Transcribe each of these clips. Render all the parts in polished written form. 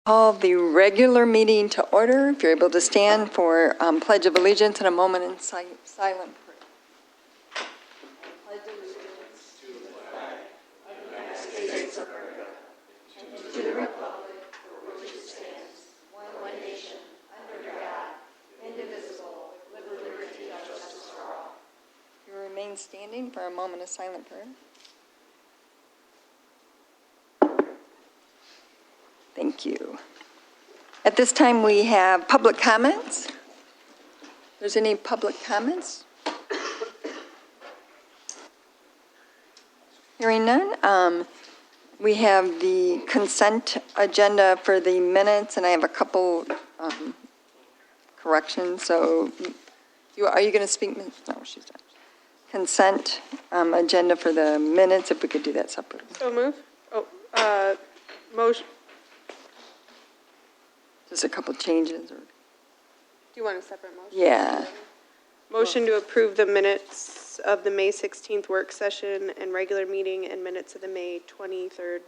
Call the regular meeting to order. If you're able to stand for Pledge of Allegiance in a moment in silent prayer. Pledge allegiance to the flag of the United States of America and to the republic for which it stands, one nation, under God, indivisible, with liberty and justice for all. You remain standing for a moment of silent prayer. Thank you. At this time, we have public comments. If there's any public comments? Hearing none. We have the consent agenda for the minutes, and I have a couple corrections. So, are you going to speak? No, she's not. Consent agenda for the minutes, if we could do that separately. So move. Motion. Just a couple changes, or? Do you want a separate motion? Yeah. Motion to approve the minutes of the May 16th work session and regular meeting and minutes of the May 23rd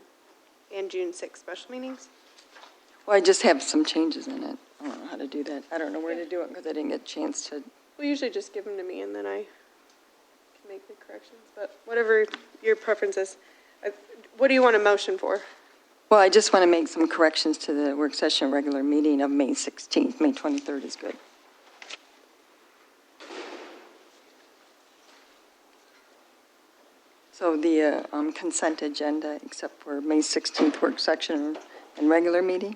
and June 6th special meetings. Well, I just have some changes in it. I don't know how to do that. I don't know where to do it because I didn't get a chance to. Well, usually just give them to me and then I can make the corrections, but whatever your preference is. What do you want a motion for? Well, I just want to make some corrections to the work session regular meeting of May 16th. May 23rd is good. So the consent agenda, except for May 16th work session and regular meeting.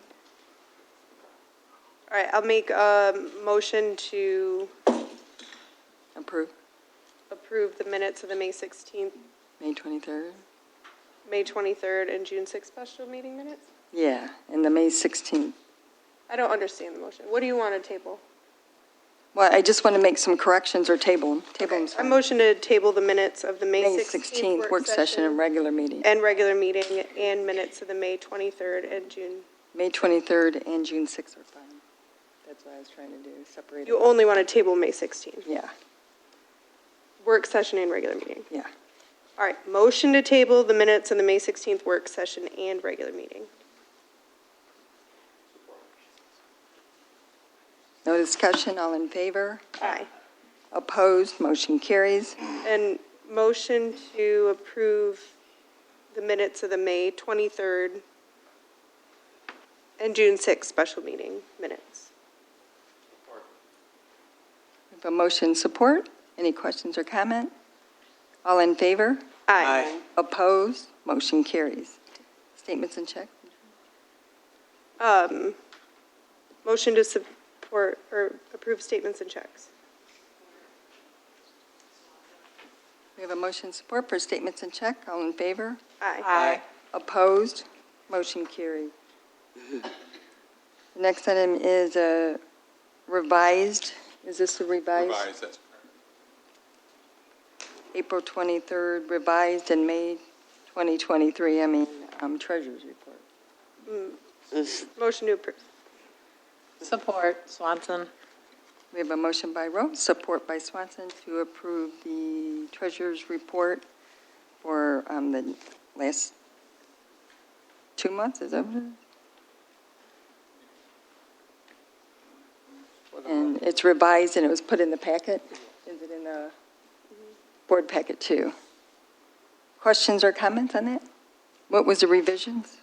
All right, I'll make a motion to approve the minutes of the May 16th, May 23rd. May 23rd, and June 6th special meeting minutes? Yeah, and the May 16th. I don't understand the motion. What do you want to table? Well, I just want to make some corrections or table them. Okay. I motion to table the minutes of the May 16th work session and regular meeting. And regular meeting and minutes of the May 23rd and June. May 23rd and June 6th are fine. That's what I was trying to do, separate. You only want to table May 16th? Yeah. Work session and regular meeting? Yeah. All right, motion to table the minutes of the May 16th work session and regular meeting. No discussion, all in favor? Aye. Opposed, motion carries. And motion to approve the minutes of the May 23rd and June 6th special meeting minutes. We have a motion support. Any questions or comment? All in favor? Aye. Opposed, motion carries. Statements and check. Motion to support or approve statements and checks. We have a motion support for statements and check. All in favor? Aye. Aye. Opposed, motion carried. The next item is a revised. Is this a revised? Revised, that's correct. April 23rd, revised, and May 2023, treasurer's report. Motion to approve. Support, Swanson. We have a motion by Rose, support by Swanson to approve the treasurer's report for the last 2 months, is that what it is? And it's revised and it was put in the packet. Is it in the board packet too? Questions or comments on that? What was the revisions?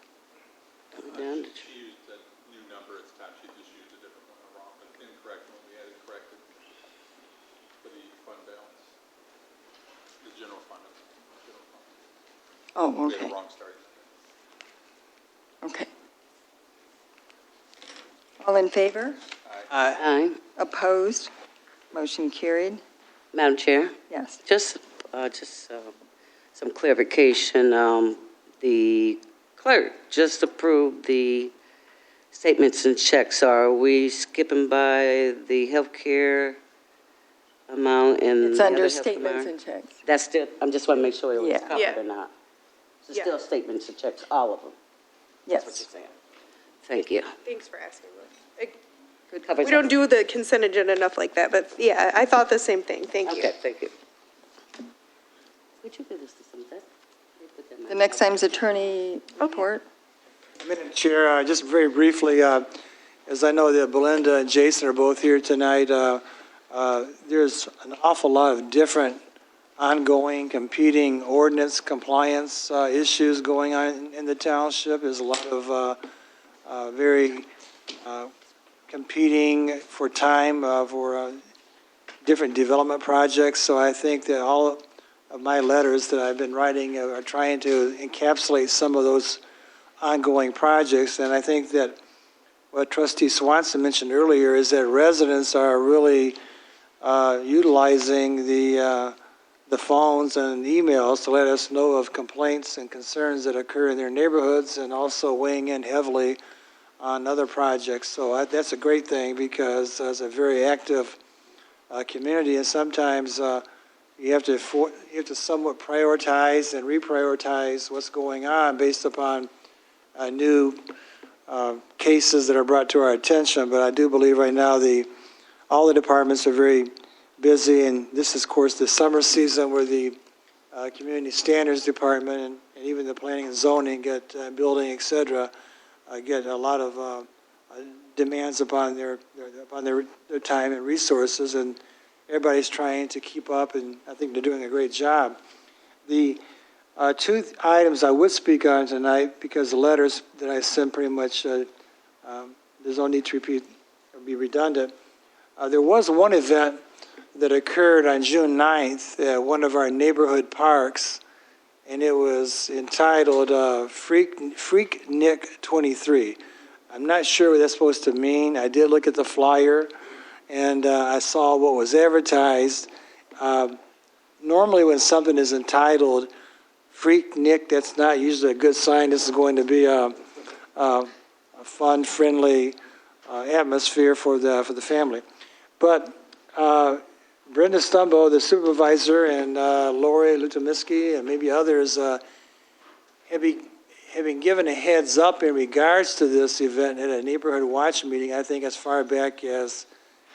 She used that new number at the time. She just used a different one, a wrong, an incorrect one. We had it corrected for the fund balance, the general fund. Oh, We had okay. a wrong starting. Okay. All in favor? Aye. Opposed? Motion carried? Madam Chair, Yes. just some clarification. The clerk just approved the statements and checks. Are we skipping by the healthcare amount and It's the under other health statements amount? and checks. That's still, I just want to make sure it was Yeah. covered Yeah. or not. So Yeah. still statements and checks, all of them? That's what Yes. you're saying. Thank you. Thanks for asking. Covers We don't do the consent agenda enough like that, but yeah, I thought the same thing. Thank you. Okay, thank you. Would you give this to something? The next item's attorney report. Madam Chair, just very briefly, as I know that Belinda and Jason are both here tonight, there's an awful lot of different ongoing competing ordinance compliance issues going on in the township. There's a lot of very competing for time for different development projects. So I think that all of my letters that I've been writing are trying to encapsulate some of those ongoing projects. And I think that what Trustee Swanson mentioned earlier is that residents are really utilizing the phones and emails to let us know of complaints and concerns that occur in their neighborhoods, and also weighing in heavily on other projects. So that's a great thing, because it's a very active community, and sometimes you have to somewhat prioritize and reprioritize what's going on based upon new cases that are brought to our attention. But I do believe right now all the departments are very busy, and this is, of course, the summer season where the Community Standards Department and even the Planning and Zoning, building, et cetera, get a lot of demands upon their time and resources, and everybody's trying to keep up, and I think they're doing a great job. The two items I would speak on tonight, because the letters that I sent pretty much, there's no need to repeat or be redundant. There was one event that occurred on June 9th at one of our neighborhood parks, and it was entitled Freaknik 23. I'm not sure what that's supposed to mean. I did look at the flyer, and I saw what was advertised. Normally when something is entitled Freaknik, that's not usually a good sign. This is going to be a fun, friendly atmosphere for the family. But Brenda Stumbo, the supervisor, and Lori Lutomiski, and maybe others have been given a heads up in regards to this event at a neighborhood watch meeting, I think as far back as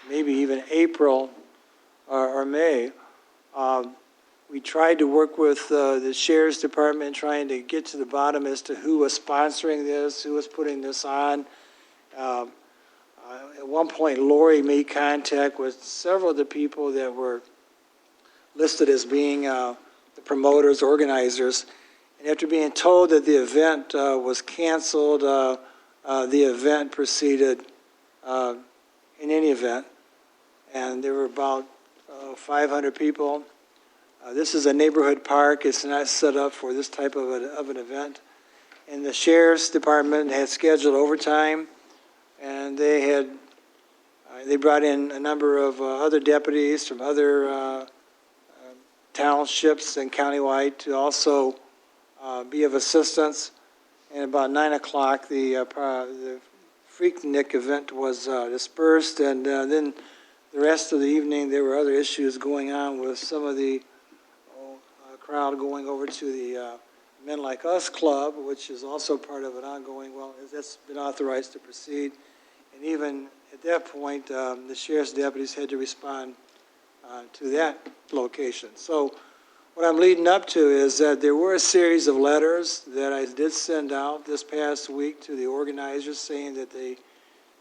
maybe even April or May. We tried to work with the Sheriff's Department, trying to get to the bottom as to who was sponsoring this, who was putting this on. At one point, Lori made contact with several of the people that were listed as being the promoters, organizers. And after being told that the event was canceled, the event proceeded in any event. And there were about 500 people. This is a neighborhood park. It's not set up for this type of an event. And the Sheriff's Department had scheduled overtime, and they brought in a number of other deputies from other townships and countywide to also be of assistance. And about 9 o'clock, the Freaknik event was dispersed, and then the rest of the evening there were other issues going on with some of the crowd going over to the Men Like Us Club, which is also part of an ongoing, well, that's been authorized to proceed. And even at that point, the sheriff's deputies had to respond to that location. So what I'm leading up to is that there were a series of letters that I did send out this past week to the organizers, saying that the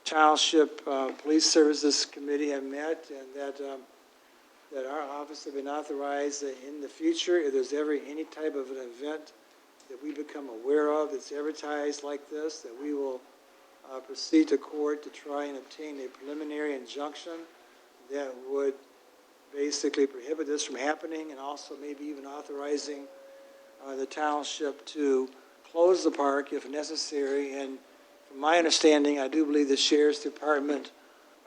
Township Police Services Committee had met, and that our office had been authorized that in the future, if there's ever any type of an event that we become aware of that's advertised like this, that we will proceed to court to try and obtain a preliminary injunction that would basically prohibit this from happening, and also maybe even authorizing the township to close the park if necessary. And from my understanding, I do believe the Sheriff's Department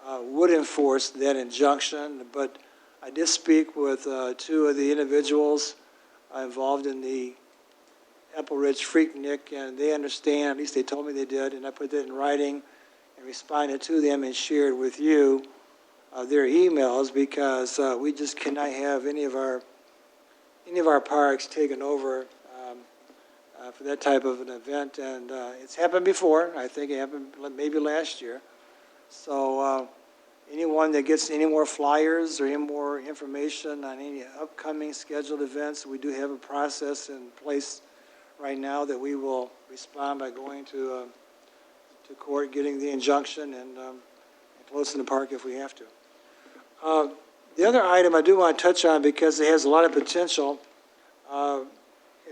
would enforce that injunction, but I did speak with two of the individuals involved in the Apple Ridge Freaknik, and they understand, at least they told me they did, and I put that in writing and responded to them and shared with you their emails, because we just cannot have any of our parks taken over for that type of an event. And it's happened before. I think it happened maybe last year. So anyone that gets any more flyers or any more information on any upcoming scheduled events, we do have a process in place right now that we will respond by going to court, getting the injunction, and closing the park if we have to. The other item I do want to touch on, because it has a lot of potential,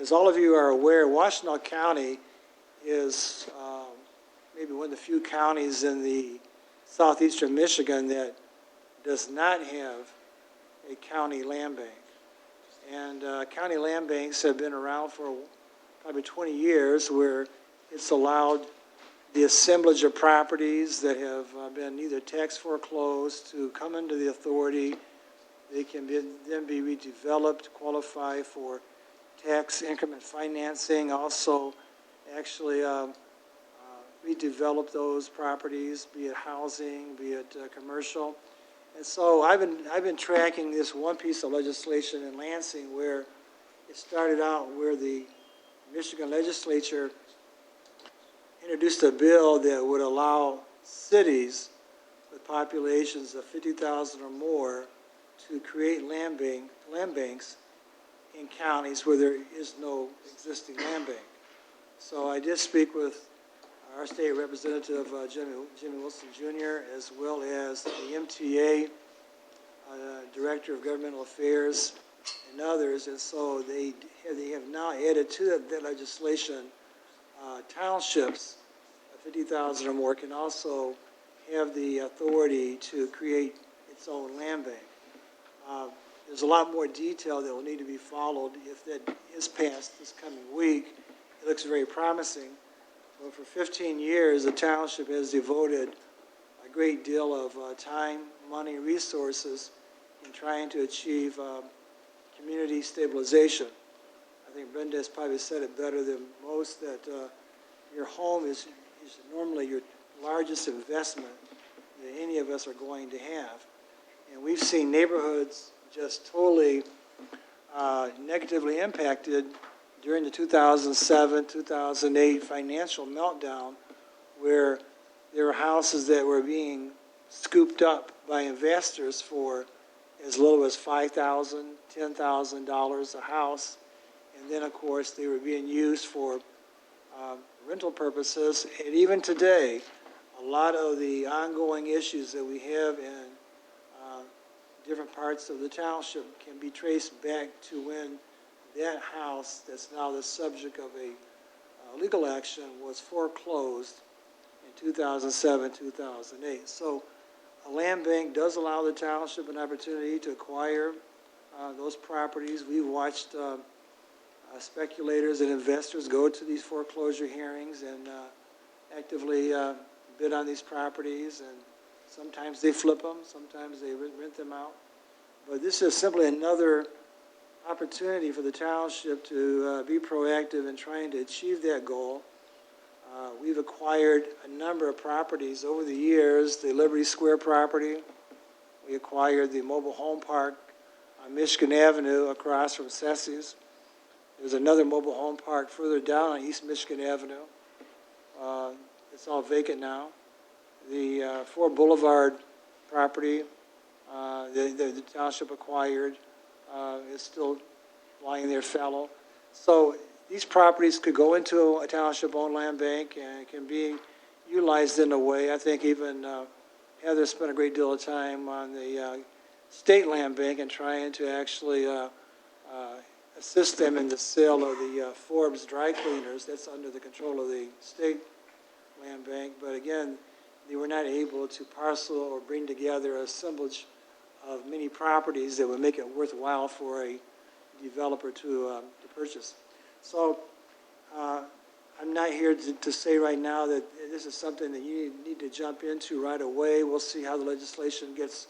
as all of you are aware, Washtenaw County is maybe one of the few counties in the southeastern Michigan that does not have a county land bank. And county land banks have been around for probably 20 years, where it's allowed the assemblage of properties that have been either tax foreclosed to come into the authority. They can then be redeveloped, qualify for tax increment financing, also actually redevelop those properties, be it housing, be it commercial. And so I've been tracking this one piece of legislation in Lansing where it started out where the Michigan legislature introduced a bill that would allow cities with populations of 50,000 or more to create land banks in counties where there is no existing land bank. So I did speak with our state representative, Jimmy Wilson Jr., as well as the MTA, Director of Governmental Affairs, and others. And so they have now added to that legislation townships of 50,000 or more can also have the authority to create its own land bank. There's a lot more detail that will need to be followed. If that is passed this coming week, it looks very promising. But for 15 years, the township has devoted a great deal of time, money, resources in trying to achieve community stabilization. I think Brenda has probably said it better than most, that your home is normally your largest investment that any of us are going to have. And we've seen neighborhoods just totally negatively impacted during the 2007, 2008 financial meltdown, where there were houses that were being scooped up by investors for as little as $5,000, $10,000 a house. And then, of course, they were being used for rental purposes. And even today, a lot of the ongoing issues that we have in different parts of the township can be traced back to when that house that's now the subject of a legal action was foreclosed in 2007, 2008. So a land bank does allow the township an opportunity to acquire those properties. We've watched speculators and investors go to these foreclosure hearings and actively bid on these properties, and sometimes they flip them, sometimes they rent them out. But this is simply another opportunity for the township to be proactive in trying to achieve that goal. We've acquired a number of properties over the years. The Liberty Square property, we acquired the mobile home park on Michigan Avenue across from Sessy's. There's another mobile home park further down on East Michigan Avenue. It's all vacant now. The Ford Boulevard property, the township acquired, is still lying there fallow. So these properties could go into a township-owned land bank and can be utilized in a way. I think even Heather spent a great deal of time on the state land bank and trying to actually assist them in the sale of the Forbes dry cleaners. That's under the control of the state land bank. But again, they were not able to parcel or bring together an assemblage of many properties that would make it worthwhile for a developer to purchase. So I'm not here to say right now that this is something that you need to jump into right away. We'll see how the legislation gets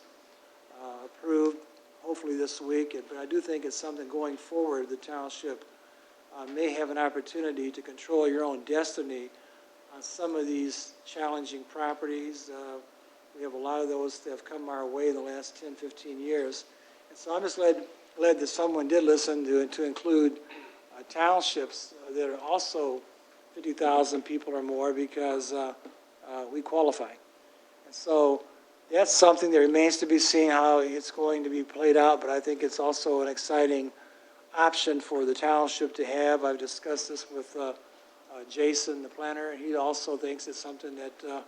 approved, hopefully this week. But I do think it's something going forward. The township may have an opportunity to control your own destiny on some of these challenging properties. We have a lot of those that have come our way in the last 10, 15 years. And so I'm just glad that someone did listen to include townships that are also 50,000 people or more, because we qualify. And so that's something that remains to be seen how it's going to be played out, but I think it's also an exciting option for the township to have. I've discussed this with Jason, the planner, and he also thinks it's something that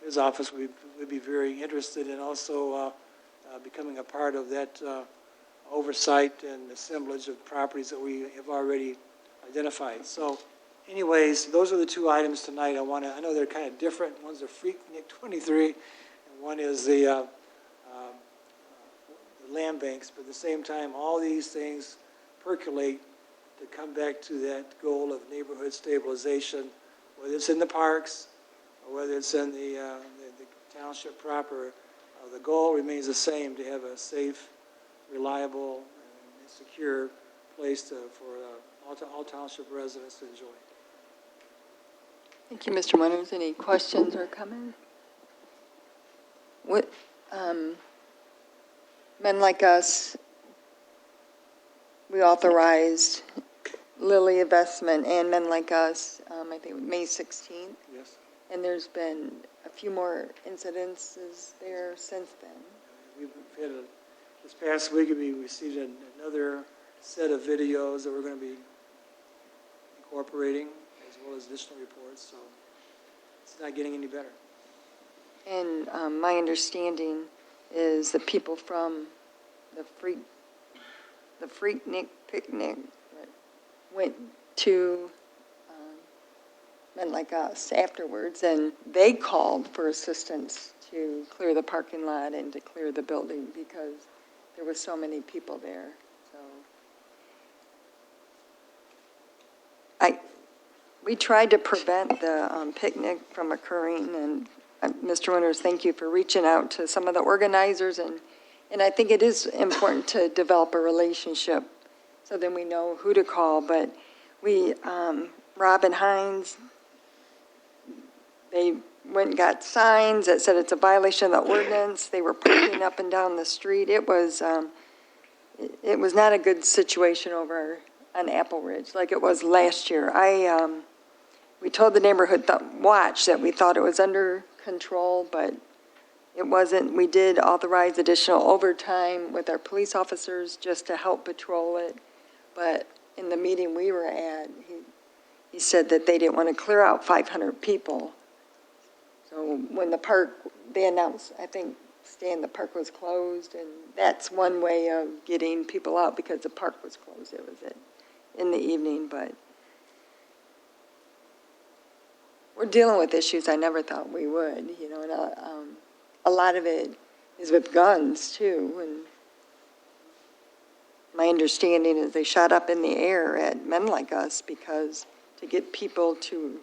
his office would be very interested in also becoming a part of that oversight and assemblage of properties that we have already identified. So anyways, those are the two items tonight. I know they're kind of different. One's a Freaknik 23, and one is the land banks. But at the same time, all these things percolate to come back to that goal of neighborhood stabilization, whether it's in the parks or whether it's in the township proper. The goal remains the same, to have a safe, reliable, and secure place for all township residents to enjoy. Thank you, Mr. Winters. Any questions or comments? What, Men Like Us, we authorized Lilly Investment and Men Like Us, I think May 16th. Yes. And there's been a few more incidences there since then. We've had this past week we received another set of videos that we're going to be incorporating, as well as additional reports, so it's not getting any better. And my understanding is the people from the Freaknik picnic went to Men Like Us afterwards, and they called for assistance to clear the parking lot and to clear the building because there were so many people there. So we tried to prevent the picnic from occurring, and Mr. Winters, thank you for reaching out to some of the organizers, and I think it is important to develop a relationship so then we know who to call. But Rob and Hines, they went and got signs that said it's a violation of the ordinance. They were parking up and down the street. It was not a good situation over on Apple Ridge like it was last year. We told the neighborhood watch that we thought it was under control, but it wasn't. We did authorize additional overtime with our police officers just to help patrol it. But in the meeting we were at, he said that they didn't want to clear out 500 people. So when the park, they announced, I think, Stan, the park was closed, and that's one way of getting people out because the park was closed. It was in the evening, but we're dealing with issues I never thought we would, and a lot of it is with guns, too, and my understanding is they shot up in the air at Men Like Us because to get people to,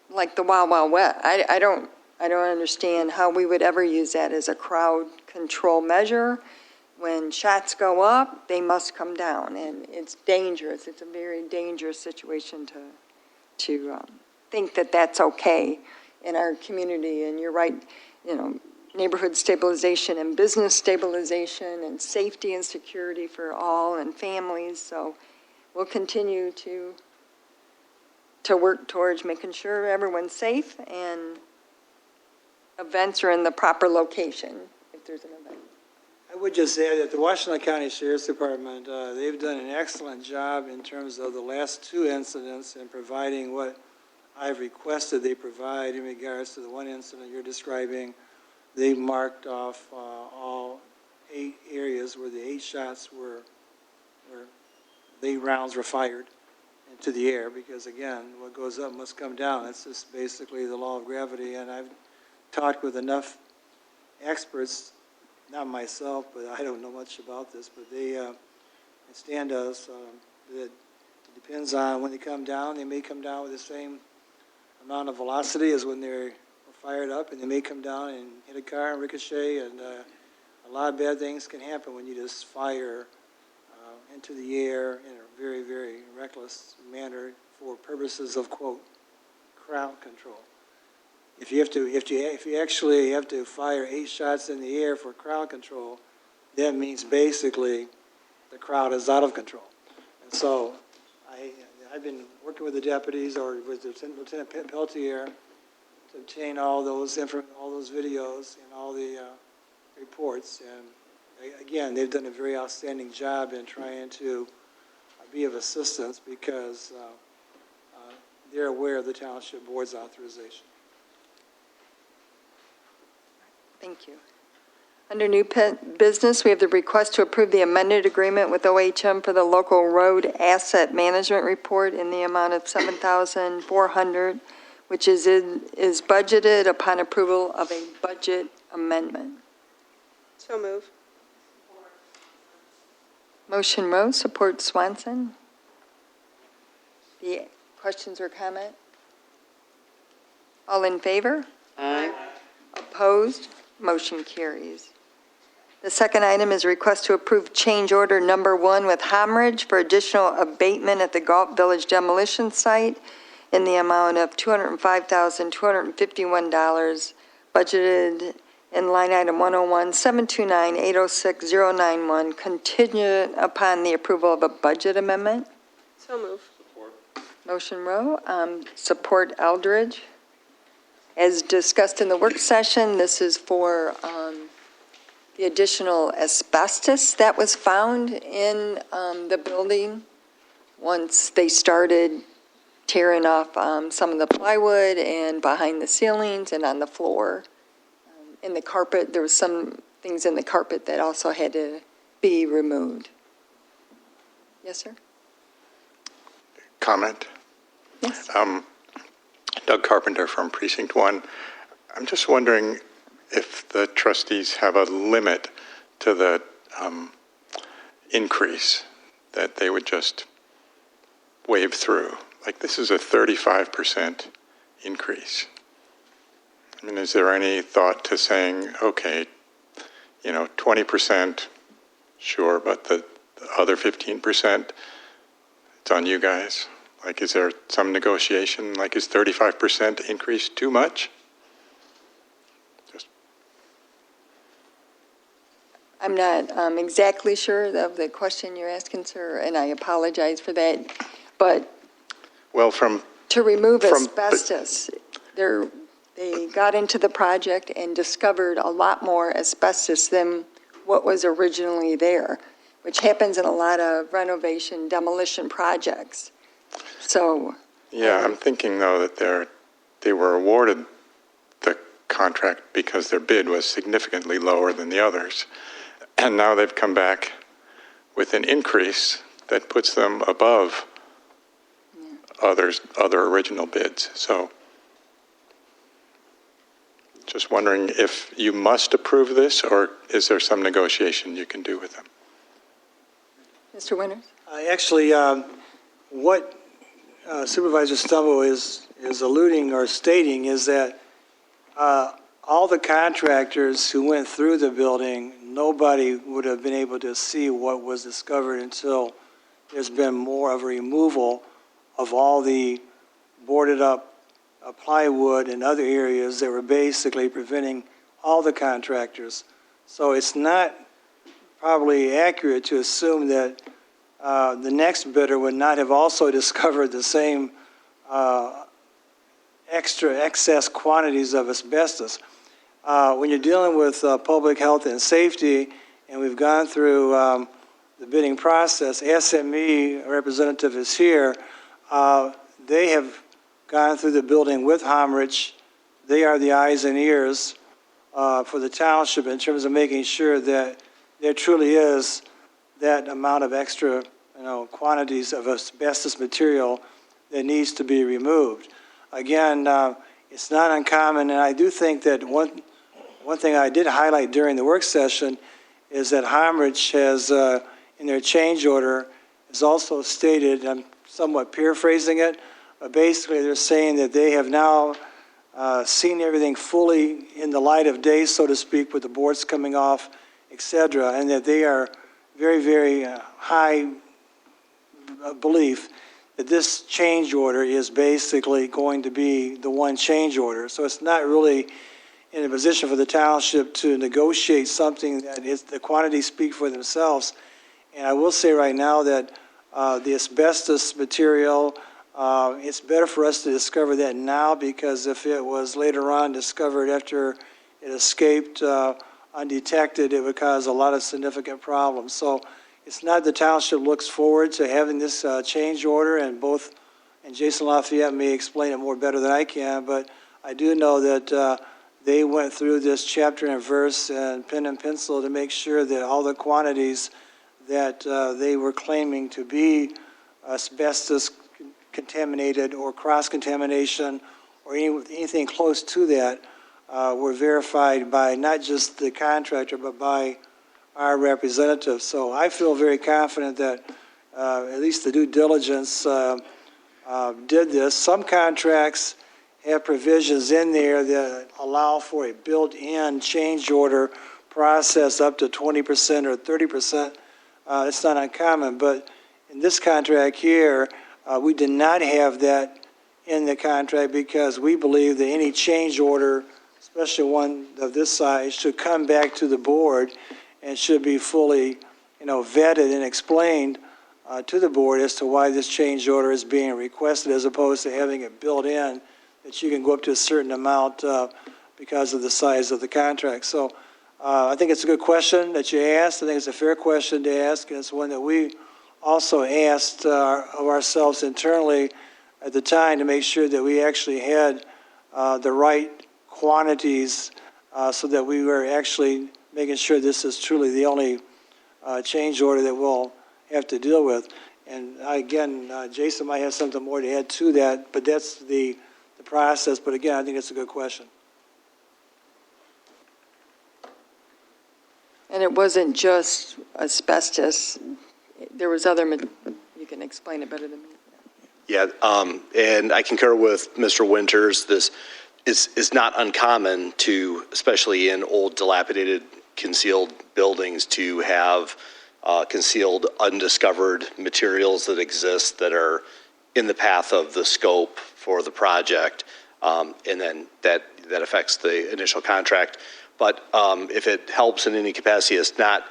like the Wild Wild West. I don't understand how we would ever use that as a crowd control measure. When shots go up, they must come down, and it's dangerous. It's a very dangerous situation to think that that's okay in our community. And you're right, neighborhood stabilization and business stabilization and safety and security for all and families. So we'll continue to work towards making sure everyone's safe and events are in the proper location if there's an event. I would just say that the Washington County Sheriff's Department, they've done an excellent job in terms of the last two incidents and providing what I've requested they provide in regards to the one incident you're describing. They marked off all 8 areas where the 8 shots where the rounds were fired into the air, because again, what goes up must come down. That's just basically the law of gravity. And I've talked with enough experts, not myself, but I don't know much about this, but they, Stan does, that it depends on when they come down. They may come down with the same amount of velocity as when they're fired up, and they may come down and hit a car and ricochet, and a lot of bad things can happen when you just fire into the air in a very, very reckless manner for purposes of, quote, crowd control. If you actually have to fire 8 shots in the air for crowd control, that means basically the crowd is out of control. And so I've been working with the deputies or with Lieutenant Peltier to obtain all those videos and all the reports. And again, they've done a very outstanding job in trying to be of assistance because they're aware of the Township Board's authorization. Thank you. Under new business, we have the request to approve the amended agreement with OHM for the local road asset management report in the amount of $7,400, which is budgeted upon approval of a budget amendment. So move. Motion Rose, support Swanson. The questions or comment? All in favor? Aye. Opposed? Motion carries. The second item is a request to approve change order number 1 with Homridge for additional abatement at the Galt Village demolition site in the amount of $205,251, budgeted in line item 101-729-806-091, contingent upon the approval of a budget amendment. So move. Support. Motion Rowe, support Eldridge. As discussed in the work session, this is for the additional asbestos that was found in the building once they started tearing off some of the plywood and behind the ceilings and on the floor. In the carpet, there was some things in the carpet that also had to be removed. Yes, sir? Comment. Yes. Doug Carpenter from Precinct 1. I'm just wondering if the trustees have a limit to the increase that they would just wave through. Like, this is a 35% increase. I mean, is there any thought to saying, okay, 20%, sure, but the other 15%, it's on you guys? Like, is there some negotiation? Like, is 35% increase too much? I'm not exactly sure of the question you're asking, sir, and I apologize for that. But Well, to remove from- asbestos, they got into the project and discovered a lot more asbestos than what was originally there, which happens in a lot of renovation, demolition projects. So. yeah, I'm thinking, though, that they were awarded the contract because their bid was significantly lower than the others. And now they've come back with an increase that puts them above other original bids. So just wondering if you must approve this, or is there some negotiation you can do with them? Mr. Winters? Actually, what Supervisor Stumbo is alluding or stating is that all the contractors who went through the building, nobody would have been able to see what was discovered until there's been more of a removal of all the boarded up plywood and other areas that were basically preventing all the contractors. So it's not probably accurate to assume that the next bidder would not have also discovered the same excess quantities of asbestos. When you're dealing with public health and safety, and we've gone through the bidding process, SME representative is here. They have gone through the building with Homridge. They are the eyes and ears for the township in terms of making sure that there truly is that amount of extra, quantities of asbestos material that needs to be removed. Again, it's not uncommon, and I do think that one thing I did highlight during the work session is that Homridge has, in their change order, has also stated, I'm somewhat paraphrasing it, but basically they're saying that they have now seen everything fully in the light of day, so to speak, with the boards coming off, et cetera, and that they are very, very high belief that this change order is basically going to be the one change order. So it's not really in a position for the township to negotiate something that is, the quantities speak for themselves. And I will say right now that the asbestos material, it's better for us to discover that now, because if it was later on discovered after it escaped undetected, it would cause a lot of significant problems. So it's not the township looks forward to having this change order, and Jason Lafayette may explain it more better than I can, but I do know that they went through this chapter and verse and pen and pencil to make sure that all the quantities that they were claiming to be asbestos contaminated or cross-contamination or anything close to that were verified by not just the contractor, but by our representative. So I feel very confident that at least the due diligence did this. Some contracts have provisions in there that allow for a built-in change order process up to 20% or 30%. It's not uncommon, but in this contract here, we did not have that in the contract because we believe that any change order, especially one of this size, should come back to the board and should be fully, vetted and explained to the board as to why this change order is being requested, as opposed to having it built in that you can go up to a certain amount because of the size of the contract. So I think it's a good question that you asked. I think it's a fair question to ask, and it's one that we also asked of ourselves internally at the time to make sure that we actually had the right quantities so that we were actually making sure this is truly the only change order that we'll have to deal with. And again, Jason might have something more to add to that, but that's the process. But again, I think it's a good question. And it wasn't just asbestos. There was other, you can explain it better than me. Yeah, and I concur with Mr. Winters. This is not uncommon to, especially in old dilapidated concealed buildings, to have concealed undiscovered materials that exist that are in the path of the scope for the project, and then that affects the initial contract. But if it helps in any capacity, it's not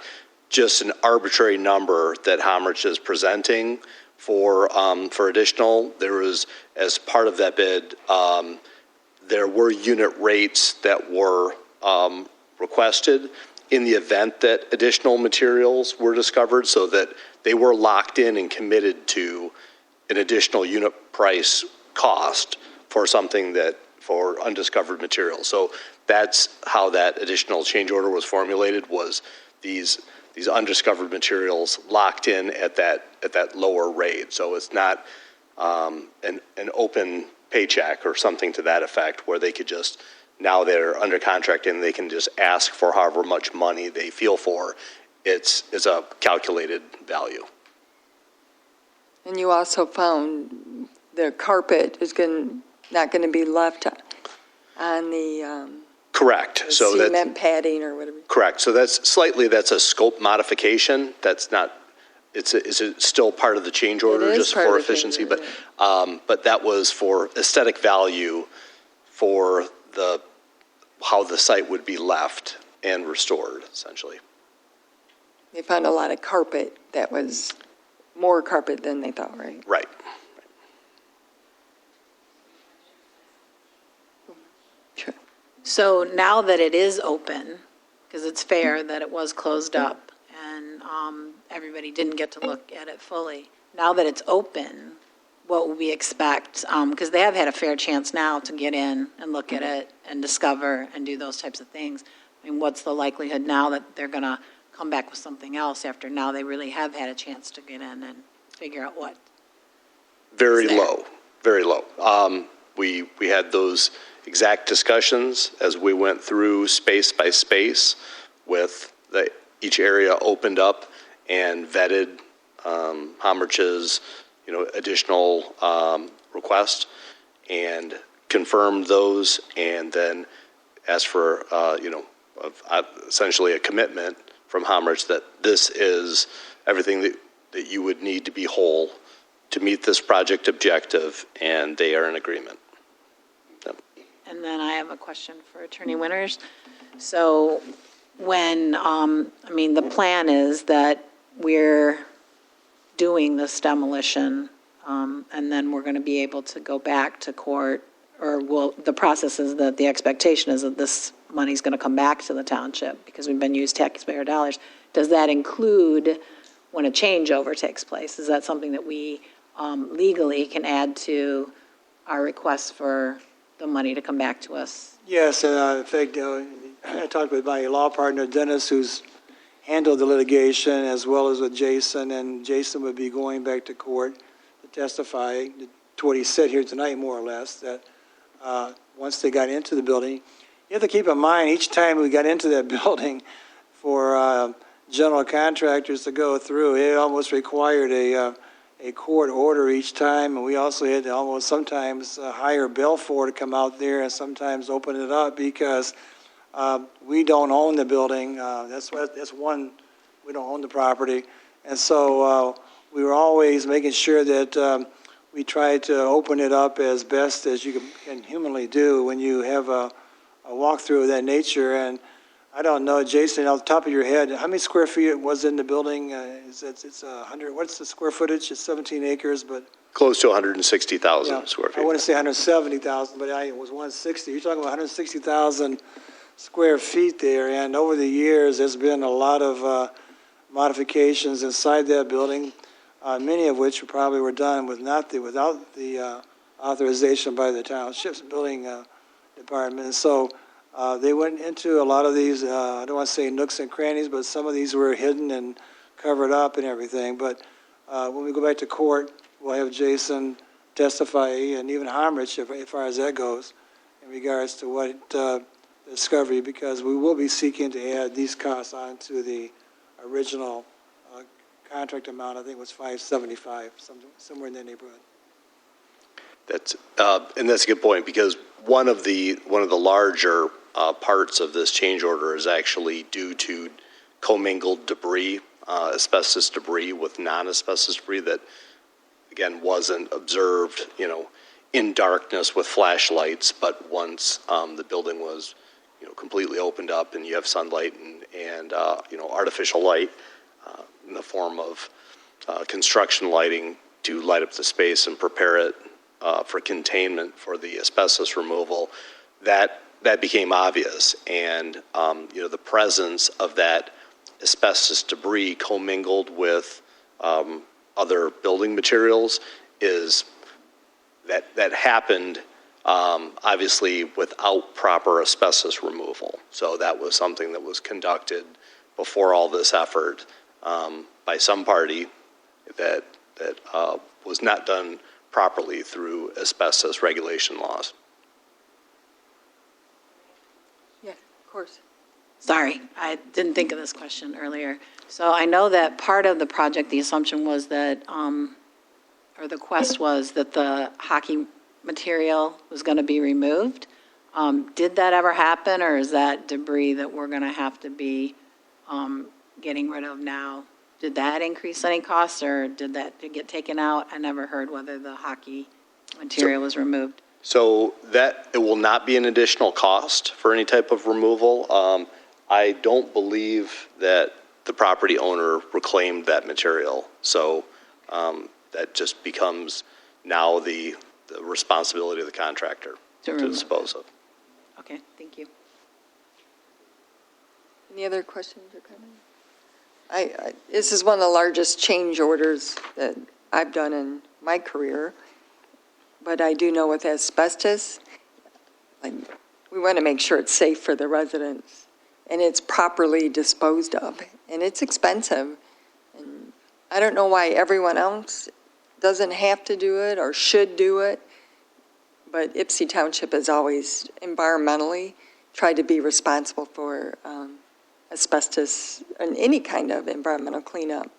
just an arbitrary number that Homrich is presenting for additional. There was, as part of that bid, there were unit rates that were requested in the event that additional materials were discovered, so that they were locked in and committed to an additional unit price cost for something for undiscovered materials. So that's how that additional change order was formulated, was these undiscovered materials locked in at that lower rate. So it's not an open paycheck or something to that effect, where they could just, now they're under contract and they can just ask for however much money they feel for. It's a calculated value. And you also found the carpet is not going to be left on the Correct. So that's cement padding or whatever. correct. So that's a scope modification. That's not. It's still part of the change order, just for efficiency. But that was for aesthetic value, for how the site would be left and restored, essentially. They found a lot of carpet that was more carpet than they thought, right? Right. Sure. So now that it is open, because it's fair that it was closed up and everybody didn't get to look at it fully, now that it's open, what will we expect? Because they have had a fair chance now to get in and look at it and discover and do those types of things. I mean, what's the likelihood now that they're going to come back with something else after now they really have had a chance to get in and figure out what? Very low. Very low. We had those exact discussions as we went through space by space, with each area opened up and vetted Homrich's additional request, and confirmed those, and then asked for essentially a commitment from Homrich that this is everything that you would need to be whole to meet this project objective, and they are in agreement. Yep. And then I have a question for Attorney Winters. So when, the plan is that we're doing this demolition, and then we're going to be able to go back to court, or the process is that the expectation is that this money's going to come back to the township because we've been used taxpayer dollars. Does that include when a changeover takes place? Is that something that we legally can add to our request for the money to come back to us? Yes, and in fact, I talked with my law partner, Dennis, who's handled the litigation, as well as with Jason, and Jason would be going back to court to testify to what he said here tonight, more or less, that once they got into the building, you have to keep in mind, each time we got into that building for general contractors to go through, it almost required a court order each time, and we also had to almost sometimes hire Belfour to come out there and sometimes open it up because we don't own the building. That's one, we don't own the property. And so we were always making sure that we tried to open it up as best as you can humanly do when you have a walkthrough of that nature. And I don't know, Jason, off the top of your head, how many square feet was in the building? It's 100, what's the square footage? It's 17 acres, but... Close to 160,000 square I feet. want to say 170,000, but it was 160. You're talking about 160,000 square feet there, and over the years, there's been a lot of modifications inside that building, many of which probably were done without the authorization by the township's building department. And so they went into a lot of these, I don't want to say nooks and crannies, but some of these were hidden and covered up and everything. But when we go back to court, we'll have Jason testify, and even Homrich, as far as that goes, in regards to what discovery, because we will be seeking to add these costs onto the original contract amount. I think it was $575, somewhere in that neighborhood. And that's a good point, because one of the larger parts of this change order is actually due to commingled debris, asbestos debris with non-asbestos debris that, again, wasn't observed, in darkness with flashlights, but once the building was, completely opened up and you have sunlight and artificial light in the form of construction lighting to light up the space and prepare it for containment for the asbestos removal, that became obvious. And, the presence of that asbestos debris commingled with other building materials is that happened obviously without proper asbestos removal. So that was something that was conducted before all this effort by some party that was not done properly through asbestos regulation laws. Yeah, of course. Sorry, I didn't think of this question earlier. So I know that part of the project, the assumption was that, or the quest was that the hockey material was going to be removed. Did that ever happen, or is that debris that we're going to have to be getting rid of now? Did that increase any costs, or did that get taken out? I never heard whether the hockey material was removed. So that it will not be an additional cost for any type of removal. I don't believe that the property owner reclaimed that material. So that just becomes now the responsibility of the contractor to dispose of. Okay, thank you. Any other questions or comments? This is one of the largest change orders that I've done in my career, but I do know with asbestos, we want to make sure it's safe for the residents and it's properly disposed of, and it's expensive. And I don't know why everyone else doesn't have to do it or should do it, but Ypsilanti Township has always environmentally tried to be responsible for asbestos and any kind of environmental cleanup.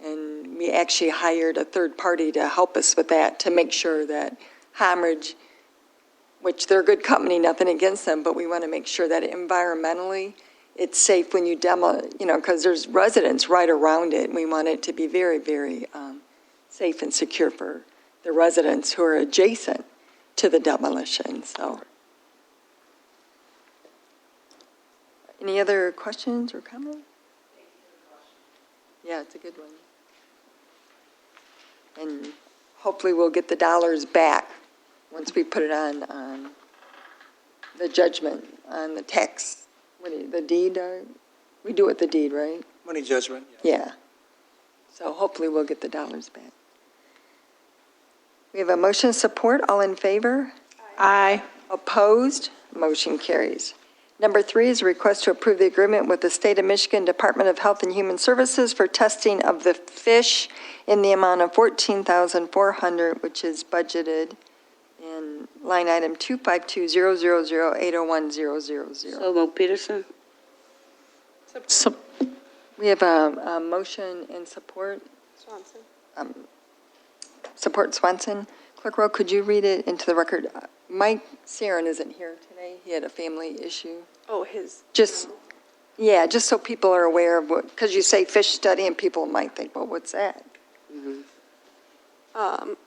And we actually hired a third party to help us with that, to make sure that Homrich, which they're a good company, nothing against them, but we want to make sure that environmentally it's safe when you demo, because there's residents right around it, and we want it to be very, very safe and secure for the residents who are adjacent to the demolition. So, any other questions or comments? Yeah, it's a good one. And hopefully we'll get the dollars back once we put it on the judgment on the tax, the deed, we do it with the deed, right? Money judgment. Yeah. So hopefully we'll get the dollars back. We have a motion support. All in favor? Aye. Opposed? Motion carries. Number 3 is a request to approve the agreement with the State of Michigan Department of Health and Human Services for testing of the fish in the amount of $14,400, which is budgeted in line item 25200080100. So moved, Peterson. So, We have a motion and support. Swanson. Support Swanson. Clerk Rowe, could you read it into the record? Mike Sarin isn't here today. He had a family issue. Oh, his. Just so people are aware of what, because you say fish study and people might think, well, what's that?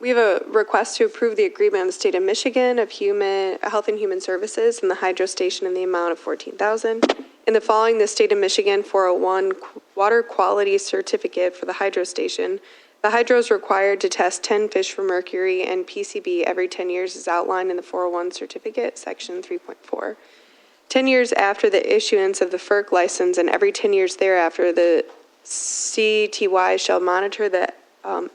We have a request to approve the agreement of the State of Michigan of Health and Human Services and the hydro station in the amount of $14,000. In the following, the State of Michigan 401 Water Quality Certificate for the hydro station. The hydro is required to test 10 fish for mercury and PCB every 10 years as outlined in the 401 certificate, section 3.4. 10 years after the issuance of the FERC license and every 10 years thereafter, the CTY shall monitor the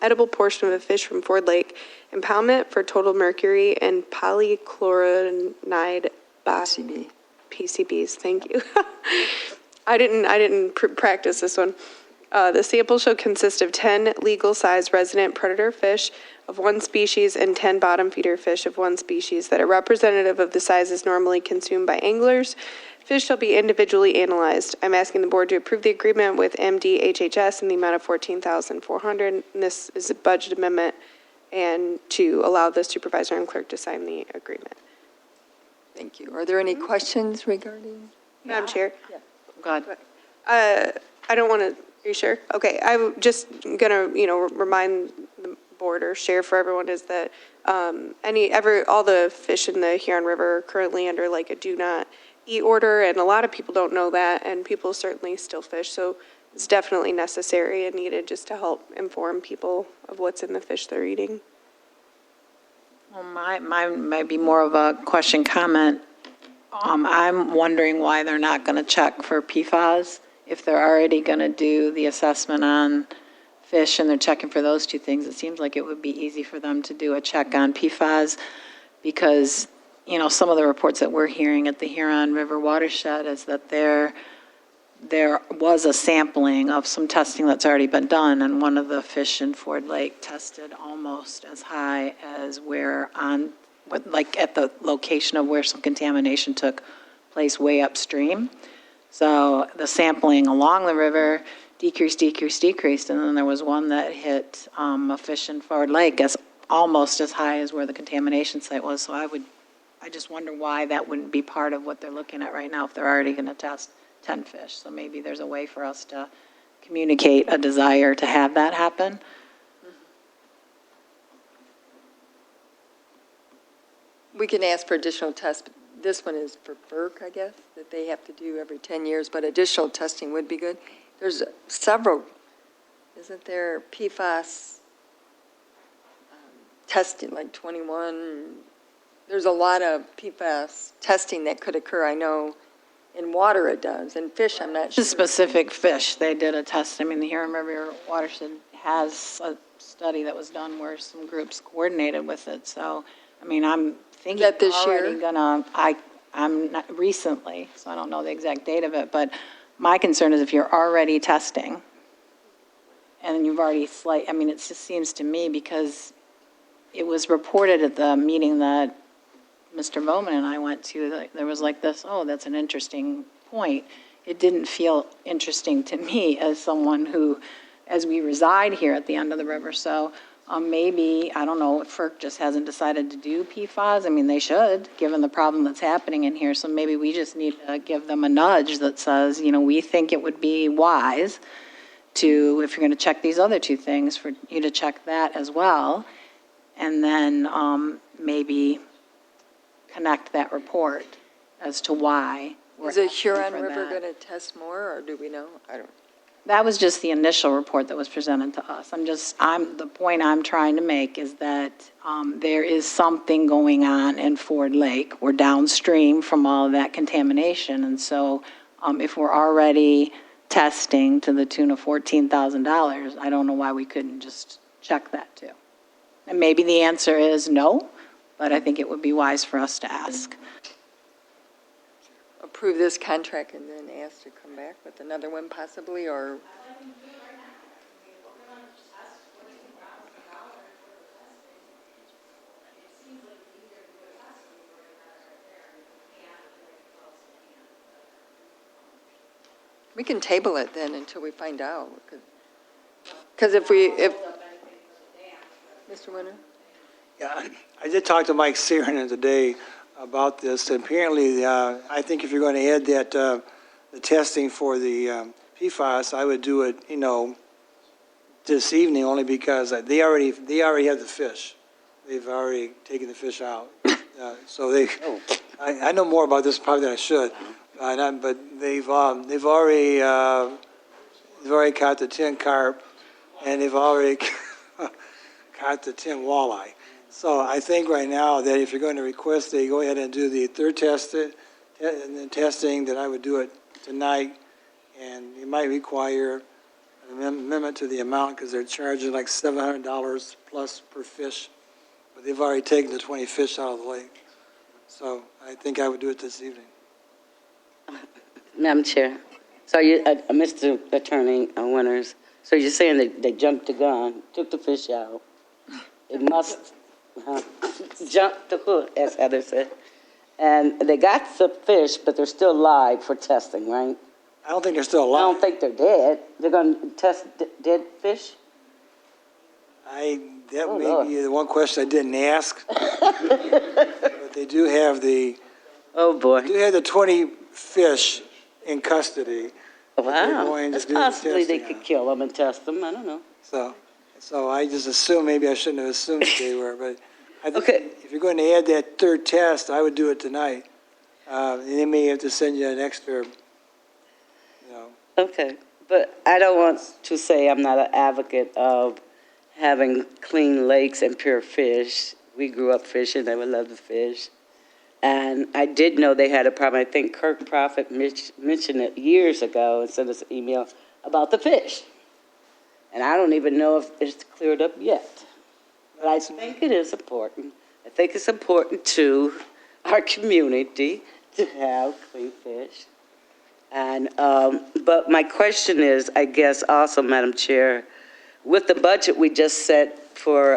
edible portion of the fish from Ford Lake impoundment for total mercury and polychlorinide PCBs. Thank you. I didn't practice this one. The sample shall consist of 10 legal-sized resident predator fish of one species and 10 bottom feeder fish of one species that are representative of the sizes normally consumed by anglers. Fish shall be individually analyzed. I'm asking the board to approve the agreement with MDHHS in the amount of $14,400. And this is a budget amendment, and to allow the supervisor and clerk to sign the agreement. Thank you. Are there any questions regarding? Madam Chair? Yeah. go ahead. I don't want to, are you sure? Okay, I'm just going to, remind the board or share for everyone is that all the fish in the Huron River are currently under like a do not eat order, and a lot of people don't know that, and people certainly still fish, so it's definitely necessary and needed just to help inform people of what's in the fish they're eating. Well, mine might be more of a question comment. I'm wondering why they're not going to check for PFAS if they're already going to do the assessment on fish and they're checking for those two things. It seems like it would be easy for them to do a check on PFAS because, some of the reports that we're hearing at the Huron River watershed is that there was a sampling of some testing that's already been done, and one of the fish in Ford Lake tested almost as high as at the location of where some contamination took place way upstream. So the sampling along the river decreased, and then there was one that hit a fish in Ford Lake as almost as high as where the contamination site was. So I just wonder why that wouldn't be part of what they're looking at right now if they're already going to test 10 fish. So maybe there's a way for us to communicate a desire to have that happen. We can ask for additional tests. But this one is for FERC, I guess, that they have to do every 10 years, but additional testing would be good. There's several, isn't there, PFAS testing, like 21? There's a lot of PFAS testing that could occur, I know. In water it does, in fish I'm not sure. Specific fish, they did a test. The Huron River watershed has a study that was done where some groups coordinated with it. So, I'm thinking that this already year? I'm not recently, so I don't know the exact date of it, but my concern is if you're already testing and you've already it just seems to me because it was reported at the meeting that Mr. Bowman and I went to, that there was that's an interesting point. It didn't feel interesting to me as someone who, as we reside here at the end of the river. So maybe, I don't know, if FERC just hasn't decided to do PFAS. They should, given the problem that's happening in here. So maybe we just need to give them a nudge that says, we think it would be wise to, if you're going to check these other two things, for you to check that as well. And then maybe connect that report as to why we're Is the asking Huron for River that. going to test more, or do we know? I don't. That was just the initial report that was presented to us. The point I'm trying to make is that there is something going on in Ford Lake. We're downstream from all of that contamination, and so if we're already testing to the tune of $14,000, I don't know why we couldn't just check that too. And maybe the answer is no, but I think it would be wise for us to ask. Approve this contract and then ask to come back with another one possibly, or? We can table it then until we find out. Because if Mr. Winter? Yeah, I did talk to Mike Searan today about this, and apparently, I think if you're going to add that, the testing for the PFAS, I would do it, this evening, only because they already have the fish. They've already taken the fish out. So I know more about this probably than I should, but they've already caught the 10 carp, and they've already caught the 10 walleye. So I think right now that if you're going to request, they go ahead and do the third testing, that I would do it tonight, and it might require an amendment to the amount because they're charging like $700 plus per fish, but they've already taken the 20 fish out of the lake. So I think I would do it this evening. Madam Chair, so you, Mr. Attorney Winters, so you're saying they jumped the gun, took the fish out. It must jump the hook, as Heather said. And they got the fish, but they're still live for testing, right? I don't think they're still I alive. don't think they're dead. They're going to test dead fish? That Oh, may Lord. be the one question I didn't ask. But they do have the Oh, boy. 20 fish in custody. Wow. going to That's do the possibly they testing could on. kill them and test them. I don't know. So I just assumed, maybe I shouldn't have assumed that they were, but I think Okay. if you're going to add that third test, I would do it tonight. They may have to send you an extra, Okay. But I don't want to say I'm not an advocate of having clean lakes and pure fish. We grew up fishing. I would love to fish. And I did know they had a problem. I think Kirk Prophet mentioned it years ago and sent us an email about the fish. And I don't even know if it's cleared up yet. But I think it is important. I think it's important to our community to have clean fish. And, but my question is, I guess also, Madam Chair, with the budget we just set for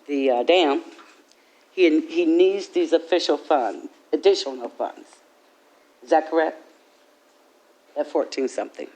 the dam, he needs these additional funds. Is that correct? At 14-something.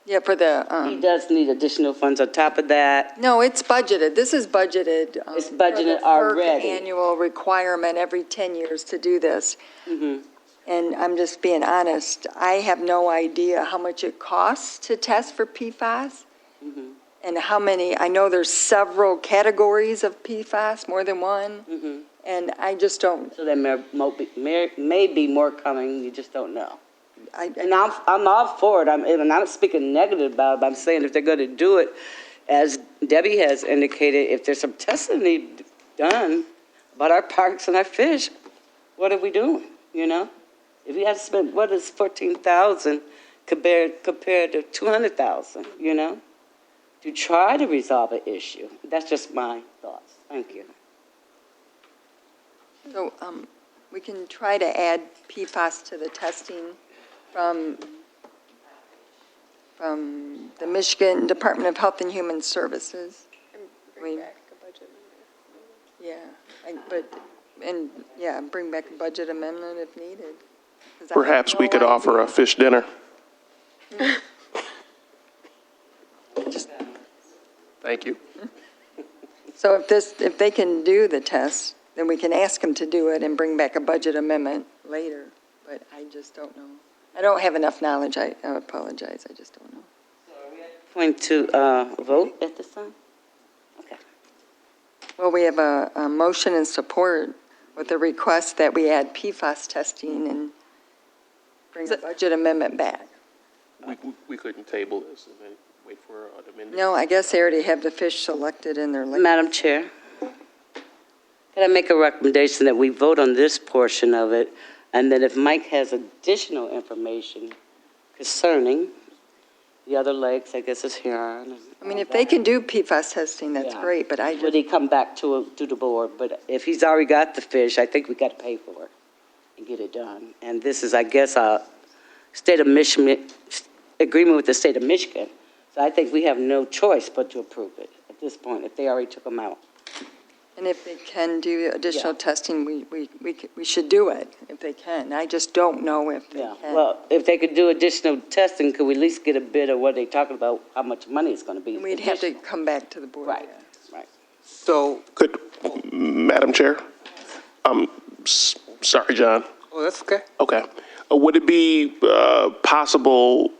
Yeah, for the, He does need additional funds on top of that. no, it's budgeted. This is budgeted. It's for budgeted the FERC already. annual requirement every 10 years to do this. Mm-hmm. And I'm just being honest, I have no idea how much it costs to test for PFAS. Mm-hmm. And how many, I know there's several categories of PFAS, more than one. Mm-hmm. And I just don't, So there may be more coming, you just don't know. I, And I'm all for it. I'm not speaking negative about it, but I'm saying if they're going to do it, as Debbie has indicated, if there's some testing need done about our parks and our fish, what are we doing, If you have to spend, what is $14,000 compared to $200,000, to try to resolve an issue? That's just my thoughts. Thank you. so we can try to add PFAS to the testing from the Michigan Department of Health and Human Services. Bring back a budget. Yeah, bring back a budget amendment if needed. 'Cause I have Perhaps we no could offer a idea. fish dinner. Thank you. So if they can do the test, then we can ask them to do it and bring back a budget amendment later, but I just don't know. I don't have enough knowledge, I apologize, I just don't know. Point to vote at this time? Okay. Well, we have a motion and support with a request that we add PFAS testing and bring a budget amendment back. we couldn't table this and then wait for an amendment. No, I guess they already have the fish selected in their list. Madam Chair, can I make a recommendation that we vote on this portion of it, and then if Mike has additional information concerning the other lakes, I guess it's Huron. I mean, if they can do PFAS testing, that's Yeah. great, but I Would just, he come back to the board? But if he's already got the fish, I think we got to pay for it and get it done. And this is, I guess, a state of Michigan, agreement with the state of Michigan. So I think we have no choice but to approve it at this point, if they already took them out. and if they can do additional Yeah. testing, we should do it, if they can. I just don't know if they Yeah, can. well, if they could do additional testing, could we at least get a bit of what they talking about, how much money it's going to be? We'd have to come back to the board. Right, yeah. right. So, Madam Chair? Sorry, John. Oh, that's okay. Okay. Would it be possible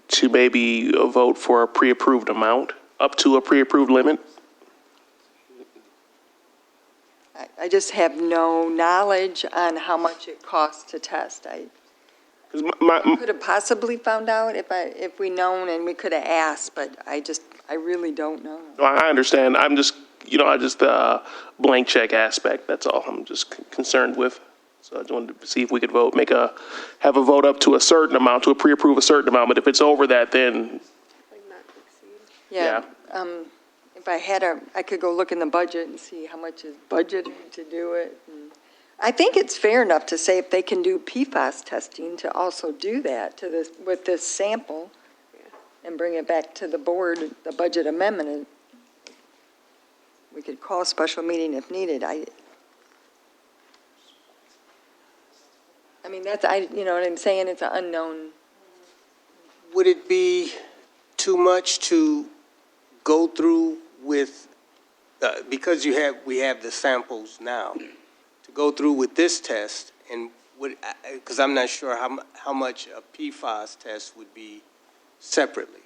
to maybe vote for a pre-approved amount, up to a pre-approved limit? I just have no knowledge on how much it costs to test. I 'Cause could have possibly found out if we known, and we could have asked, but I really don't know. I understand. I'm just, blank check aspect, that's all I'm just concerned with. So I just wanted to see if we could have a vote up to a certain amount, to pre-approve a certain amount, but if it's over that, then, Yeah, if I had I could go look in the budget and see how much is budgeted to do it. And I think it's fair enough to say if they can do PFAS testing, to also do that with this sample and bring it back to the board, the budget amendment. We could call a special meeting if needed. I mean, you know what I'm saying? It's an unknown. Would it be too much to go through with, because we have the samples now, to go through with this test, and because I'm not sure how much a PFAS test would be separately?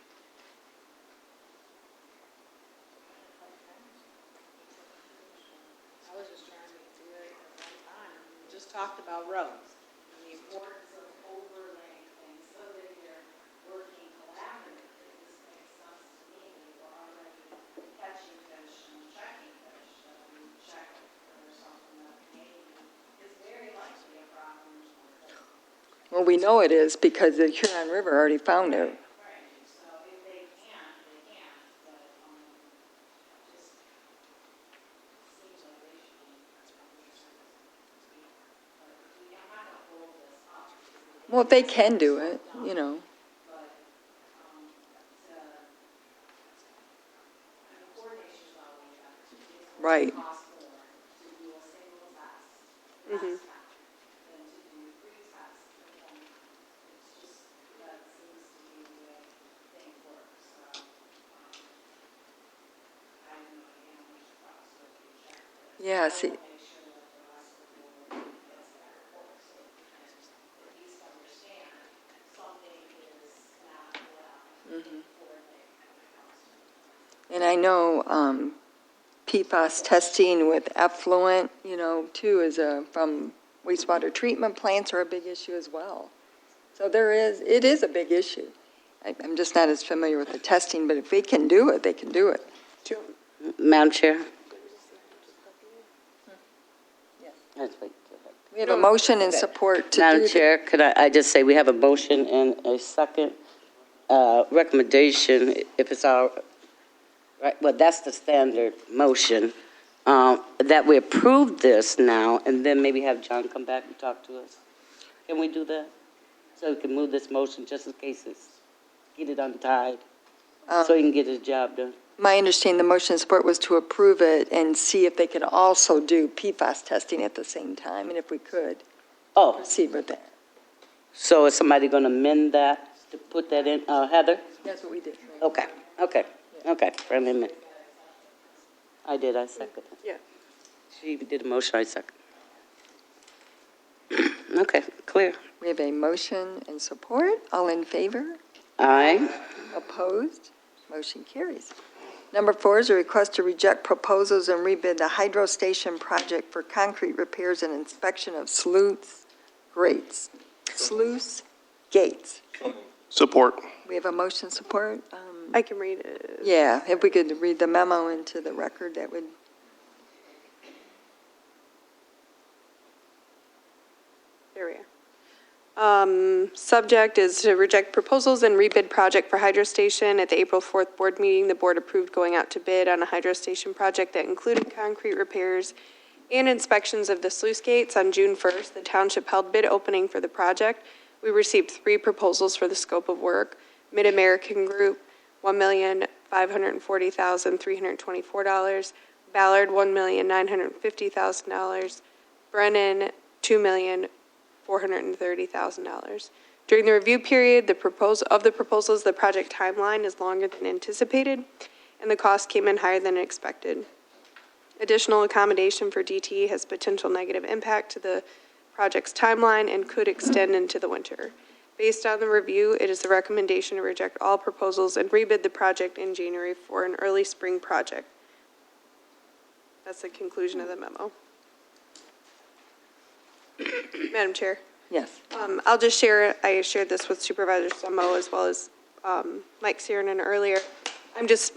I was just trying to do it at the same time. We just talked about roads, and the importance of overlaying things so that you're working collaboratively. This makes sense to me. We're already catching fish and checking fish, so we check for something that maybe is very likely a problem. Well, we know it is because the Huron River already found it. Right, so if they can, they can, but, just seems like they should be, that's probably but we don't have to hold this up. Well, if they can do it, you know. But, the coordination is always better. Right. It costs more to do a single test, less test, than to do 3 tests. And it's just, that seems to be the way things work, so, I have no idea how much it costs, so if you check this. Yeah, see, Make sure that the rest of the board gets that report, so that we can at least understand something is not well before they cost. and I know PFAS testing with effluent, you know, too, from wastewater treatment plants are a big issue as well. So it is a big issue. I'm just not as familiar with the testing, but if they can do it, they can do it. Madam Chair? Let's wait. We have a motion and support to do Madam the Chair, could I just say we have a motion and a second recommendation, if it's all right, well, that's the standard motion, that we approve this now, and then maybe have John come back and talk to us. Can we do that? So we can move this motion just in case get it untied, so he can get his job done. My understanding, the motion and support was to approve it and see if they can also do PFAS testing at the same time, and if we could, Oh, proceed with that. so is somebody going to amend that, to put that in? Heather? That's what we did. Okay, friendly amendment. I did, I second. Yeah. She did a motion, I second. Okay, clear. We have a motion and support. All in favor? Aye. Opposed? Motion carries. Number 4 is a request to reject proposals and rebid the hydro station project for concrete repairs and inspection of sluice gates. support. We have a motion support. I can read it. Yeah, if we could read the memo into the record, that would. There we are. Subject is to reject proposals and rebid project for hydro station. At the April 4th board meeting, the board approved going out to bid on a hydro station project that included concrete repairs and inspections of the sluice gates. On June 1st, the township held bid opening for the project. We received 3 proposals for the scope of work. Mid-American Group, $1,540,324. Ballard, $1,950,000. Brennan, $2,430,000. During the review period, the proposals, the project timeline is longer than anticipated, and the cost came in higher than expected. Additional accommodation for DTE has potential negative impact to the project's timeline and could extend into the winter. Based on the review, it is the recommendation to reject all proposals and rebid the project in January for an early spring project. That's the conclusion of the memo. Madam Chair. Yes. I'll just share, I shared this with Supervisor Summo as well as Mike Siernan earlier.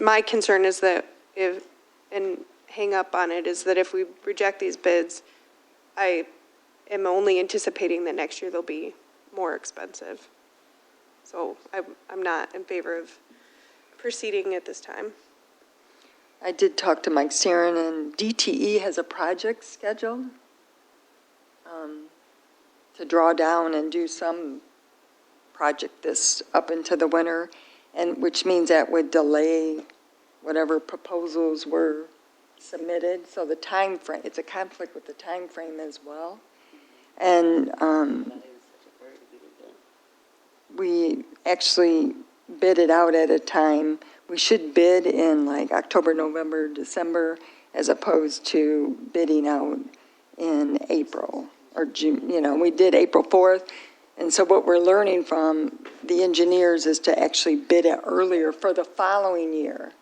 My concern is that and hang up on it, is that if we reject these bids, I am only anticipating that next year they'll be more expensive. So I'm not in favor of proceeding at this time. I did talk to Mike Sarin, and DTE has a project scheduled to draw down and do some project this up into the winter, and which means that would delay whatever proposals were submitted. So the time frame, it's a conflict with the time frame as well. And we actually bid it out at a time. We should bid in like October, November, December, as opposed to bidding out in April or June. You know, we did April 4th. And so what we're learning from the engineers is to actually bid it earlier for the following year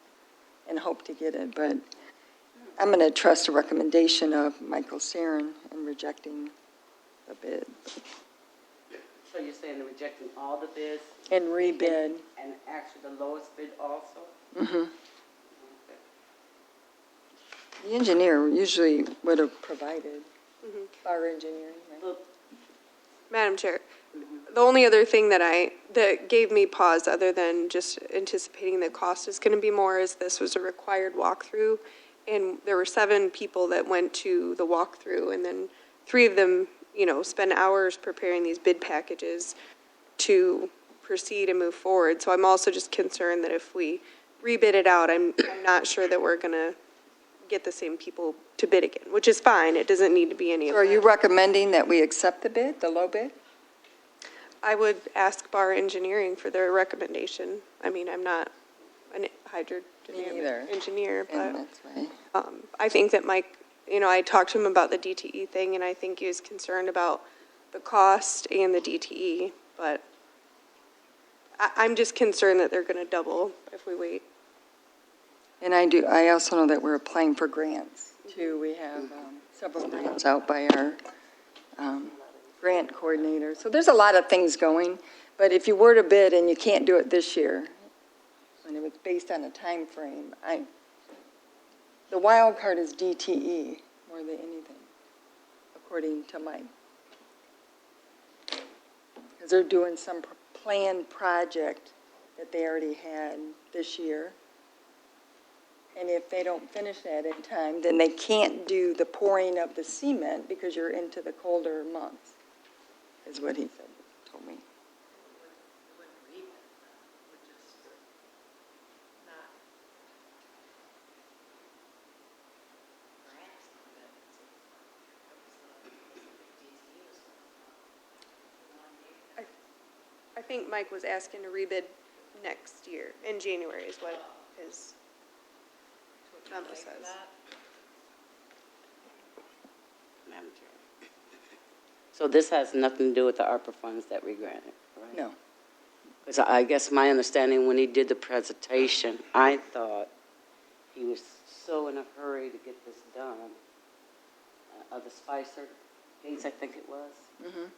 and hope to get it. But I'm going to trust the recommendation of Michael Sarin in rejecting the bid. So you're saying they're rejecting all the bids? And rebid. And actually the lowest bid also? Mm-hmm. The engineer usually would have provided, our engineering, right? Madam Chair, the only other thing that gave me pause, other than just anticipating the cost is going to be more, is this was a required walkthrough, and there were 7 people that went to the walkthrough, and then 3 of them, spend hours preparing these bid packages to proceed and move forward. So I'm also just concerned that if we rebid it out, I'm not sure that we're going to get the same people to bid again, which is fine. It doesn't need to be any of So are that. you recommending that we accept the bid, the low bid? I would ask Bar Engineering for their recommendation. I mean, I'm not a neither. engineer, And but that's right. I think that Mike, I talked to him about the DTE thing, and I think he was concerned about the cost and the DTE, but I'm just concerned that they're going to double if we wait. And I also know that we're applying for grants too. We have several grants out by our grant coordinator. So there's a lot of things going, but if you were to bid and you can't do it this year, and it was based on a time frame, the wild card is DTE more than anything, according to Mike. Because they're doing some planned project that they already had this year. And if they don't finish that in time, then they can't do the pouring of the cement because you're into the colder months, is what he told me. I think Mike was asking to rebid next year, in January is what his memo says. Madam Chair. So this has nothing to do with the ARPA funds that we granted, right? No. Because I guess my understanding when he did the presentation, I thought he was so in a hurry to get this done, of the Spicer gates, I think it was. Mm-hmm.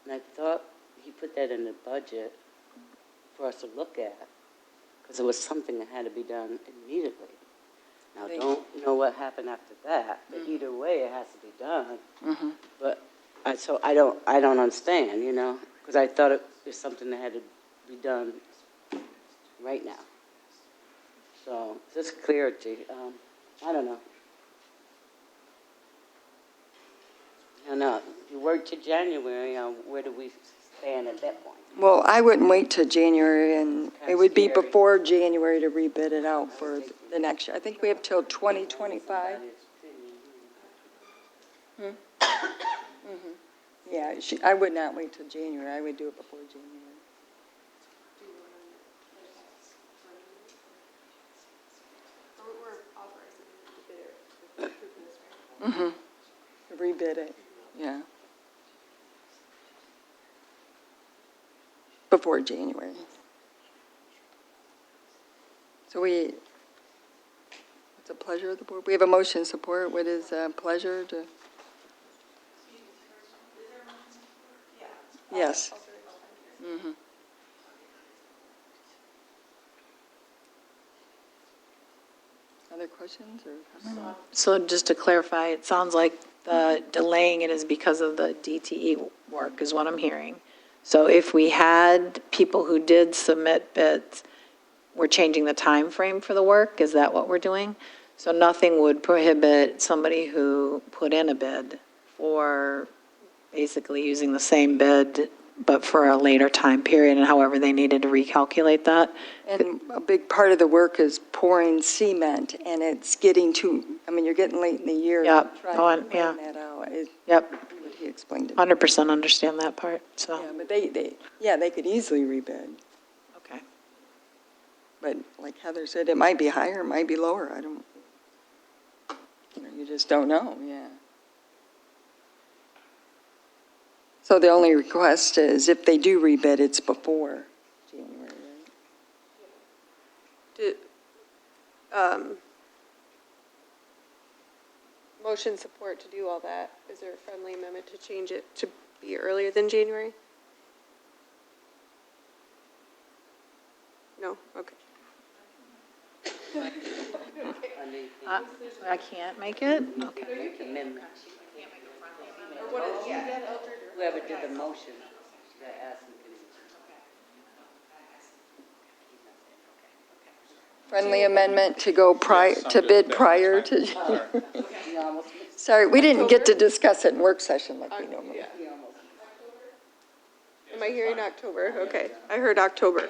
And I thought he put that in the budget, for us to look at, because it was something that had to be done immediately. Now, don't know what happened after that, but either way, it has to be done. But I don't understand, you know, because I thought it was something that had to be done right now. So just clarity. I don't know. I know. You work to January. Where do we stand at that point? Well, I wouldn't wait till January, and it would be before January to rebid it out for the next year. I think we have till 2025. Yeah, I would not wait till January. I would do it before January. To rebid it, yeah. Before January. So it's a pleasure of the board. We have a motion support. What is a pleasure to? Yes. Other questions or comments? So just to clarify, it sounds like the delaying it is because of the DTE work, is what I'm hearing. So if we had people who did submit bids, we're changing the time frame for the work? Is that what we're doing? So nothing would prohibit somebody who put in a bid for basically using the same bid, but for a later time period, and however they needed to recalculate that? And a big part of the work is pouring cement, and it's getting you're getting late in the year. Yep. Trying to Yeah. plan that out. Yep, What he explained to me. 100% understand that part, so, Yeah, but they could easily rebid. okay. But like Heather said, it might be higher, it might be lower. You just don't know, yeah. So the only request is if they do rebid, it's before January, right? Motion support to do all that. Is there a friendly amendment to change it to be earlier than January? No? Okay. I can't make it? Okay. Amendment. Whoever did the motion, that asked him. Friendly amendment to go to bid prior to. Sorry, we didn't get to discuss it in work session like we normally. Am I hearing October? Okay. I heard October.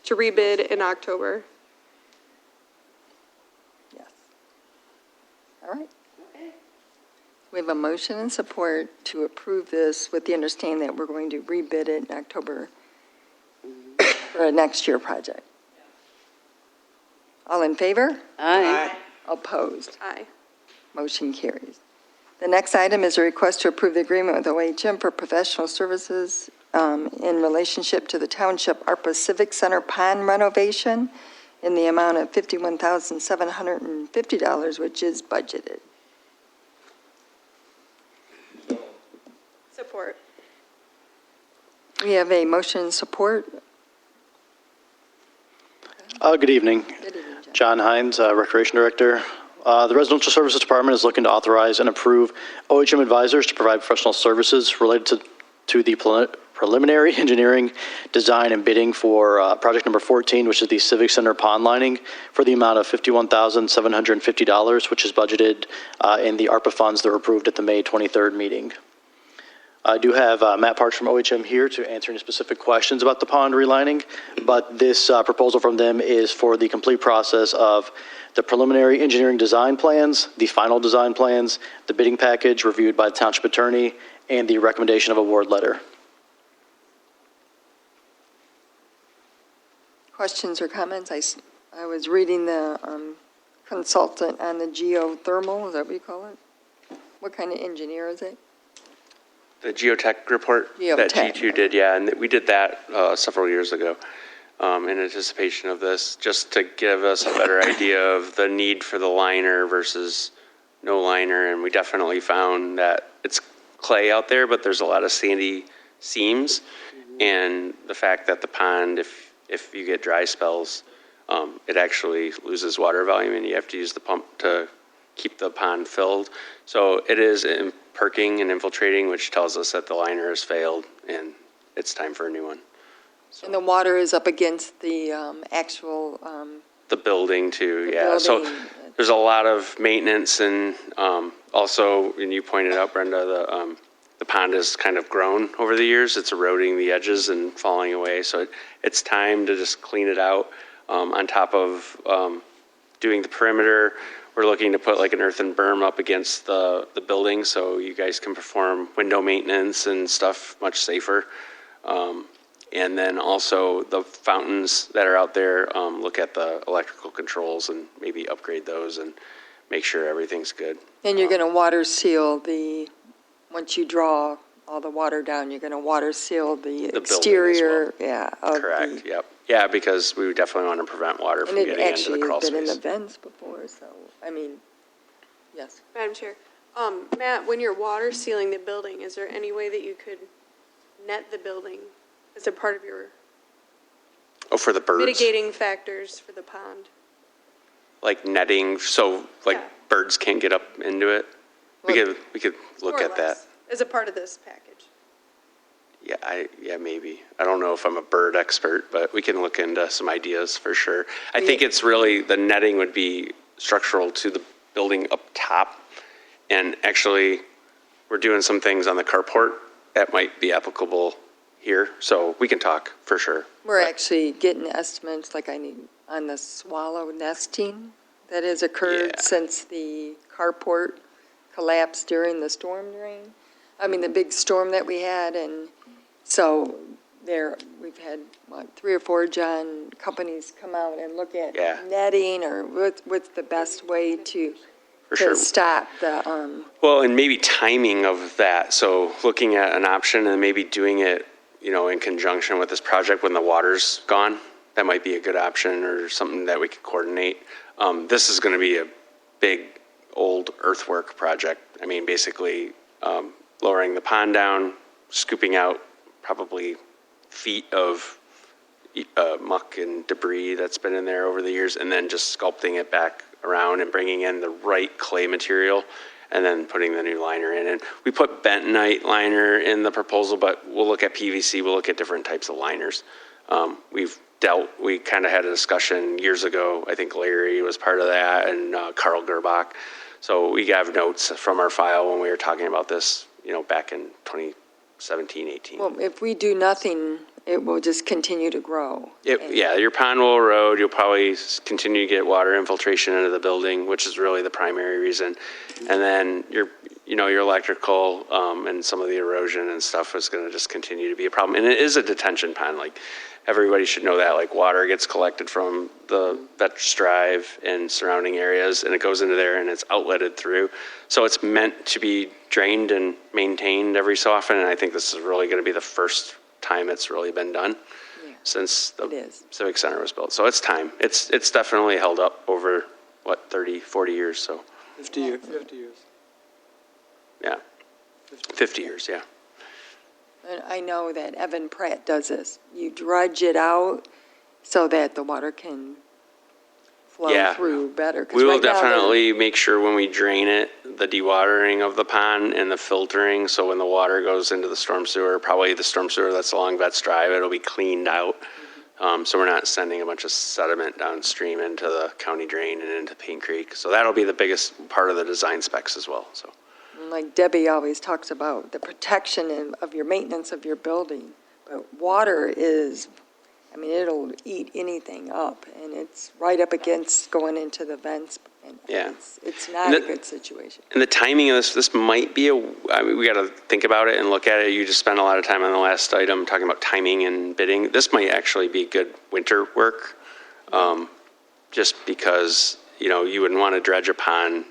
To rebid in October. Yes. All right. We have a motion and support to approve this with the understanding that we're going to rebid it in October for a next year project. All in favor? Aye. Opposed? Aye. Motion carries. The next item is a request to approve the agreement with OHM for professional services in relationship to the Township ARPA Civic Center pond renovation in the amount of $51,750, which is budgeted. Support. We have a motion and support. Good evening. Good evening, John Hines, Recreation Director. The Residential Services Department is looking to authorize and approve OHM advisors to provide professional services related to the preliminary engineering, design, and bidding for project number 14, which is the Civic Center pond lining, for the amount of $51,750, which is budgeted in the ARPA funds that were approved at the May 23rd meeting. I do have Matt Parks from OHM here to answer any specific questions about the pond relining, but this proposal from them is for the complete process of the preliminary engineering design plans, the final design plans, the bidding package reviewed by the township attorney, and the recommendation of award letter. Questions or comments? I was reading the consultant on the geothermal, is that what you call it? What kind of engineer is it? The geotech report that Geotech. G2 did, yeah, and we did that several years ago in anticipation of this, just to give us a better idea of the need for the liner versus no liner, and we definitely found that it's clay out there, but there's a lot of sandy seams, and the fact that the pond, if if you get dry spells, it actually loses water volume and you have to use the pump to keep the pond filled. So it is perking and infiltrating, which tells us that the liner has failed and it's time for a new one. And the water is up against the actual, The building too, The yeah. So building. there's a lot of maintenance and also, and you pointed out, Brenda, the pond has kind of grown over the years. It's eroding the edges and falling away. So it's time to just clean it out. On top of doing the perimeter, we're looking to put like an earthen berm up against the building so you guys can perform window maintenance and stuff much safer. And then also the fountains that are out there, look at the electrical controls and maybe upgrade those and make sure everything's good. and you're going to water seal once you draw all the water down, you're going to water seal the building as exterior, yeah. of Correct, the- yep. Yeah, because we would definitely want to prevent water And from it getting into actually the crawl has been in the space. vents before, so, I mean, yes. Madam Chair, Matt, when you're water sealing the building, is there any way that you could net the building as a part of your Oh, for the birds? mitigating factors for the pond? Like netting, so like Yeah. birds can't get up into it? We could look More or at that. less, as a part of this package? Yeah, maybe. I don't know if I'm a bird expert, but we can look into some ideas for sure. I think it's really, the netting would be structural to the building up top. And actually, we're doing some things on the carport that might be applicable here. So we can talk for sure. We're actually getting estimates, like I need, on the swallow nesting that has occurred Yeah. since the carport collapsed during the storm drain. I mean, the big storm that we had, and so we've had, 3 or 4 John companies come out and look at Yeah. netting, or what's the best way to For sure. stop the, Well, and maybe timing of that. So looking at an option and maybe doing it, in conjunction with this project when the water's gone, that might be a good option or something that we could coordinate. This is going to be a big, old earthwork project. I mean, basically lowering the pond down, scooping out probably feet of muck and debris that's been in there over the years, and then just sculpting it back around and bringing in the right clay material, and then putting the new liner in. And we put bentonite liner in the proposal, but we'll look at PVC, we'll look at different types of liners. We kind of had a discussion years ago, I think Larry was part of that, and Carl Gerbach. So we have notes from our file when we were talking about this, back in 2017, 18. well, if we do nothing, it will just continue to grow. Yeah, your pond will erode. You'll probably continue to get water infiltration into the building, which is really the primary reason. And then your electrical and some of the erosion and stuff is going to just continue to be a problem. And it is a detention pond. Like, everybody should know that. Like, water gets collected from the Vetch Drive and surrounding areas, and it goes into there and it's outletted through. So it's meant to be drained and maintained every so often. And I think this is really going to be the first time it's really been done since the It is. Civic Center was built. So it's time. It's definitely held up over, 30, 40 years, so, 50 years. yeah. 50 years, yeah. And I know that Evan Pratt does this. You dredge it out so that the water can flow Yeah. through better. 'Cause We will right now they're- definitely make sure when we drain it, the dewatering of the pond and the filtering, so when the water goes into the storm sewer, probably the storm sewer that's along Vetch Drive, it'll be cleaned out. So we're not sending a bunch of sediment downstream into the county drain and into Paint Creek. So that'll be the biggest part of the design specs as well, so. Like Debbie always talks about, the protection of your maintenance of your building. But water is, it'll eat anything up, and it's right up against going into the vents. And Yeah. It's not a And good situation. And the timing of this might be we got to think about it and look at it. You just spent a lot of time on the last item talking about timing and bidding. This might actually be good winter work, just because, you wouldn't want to dredge a pond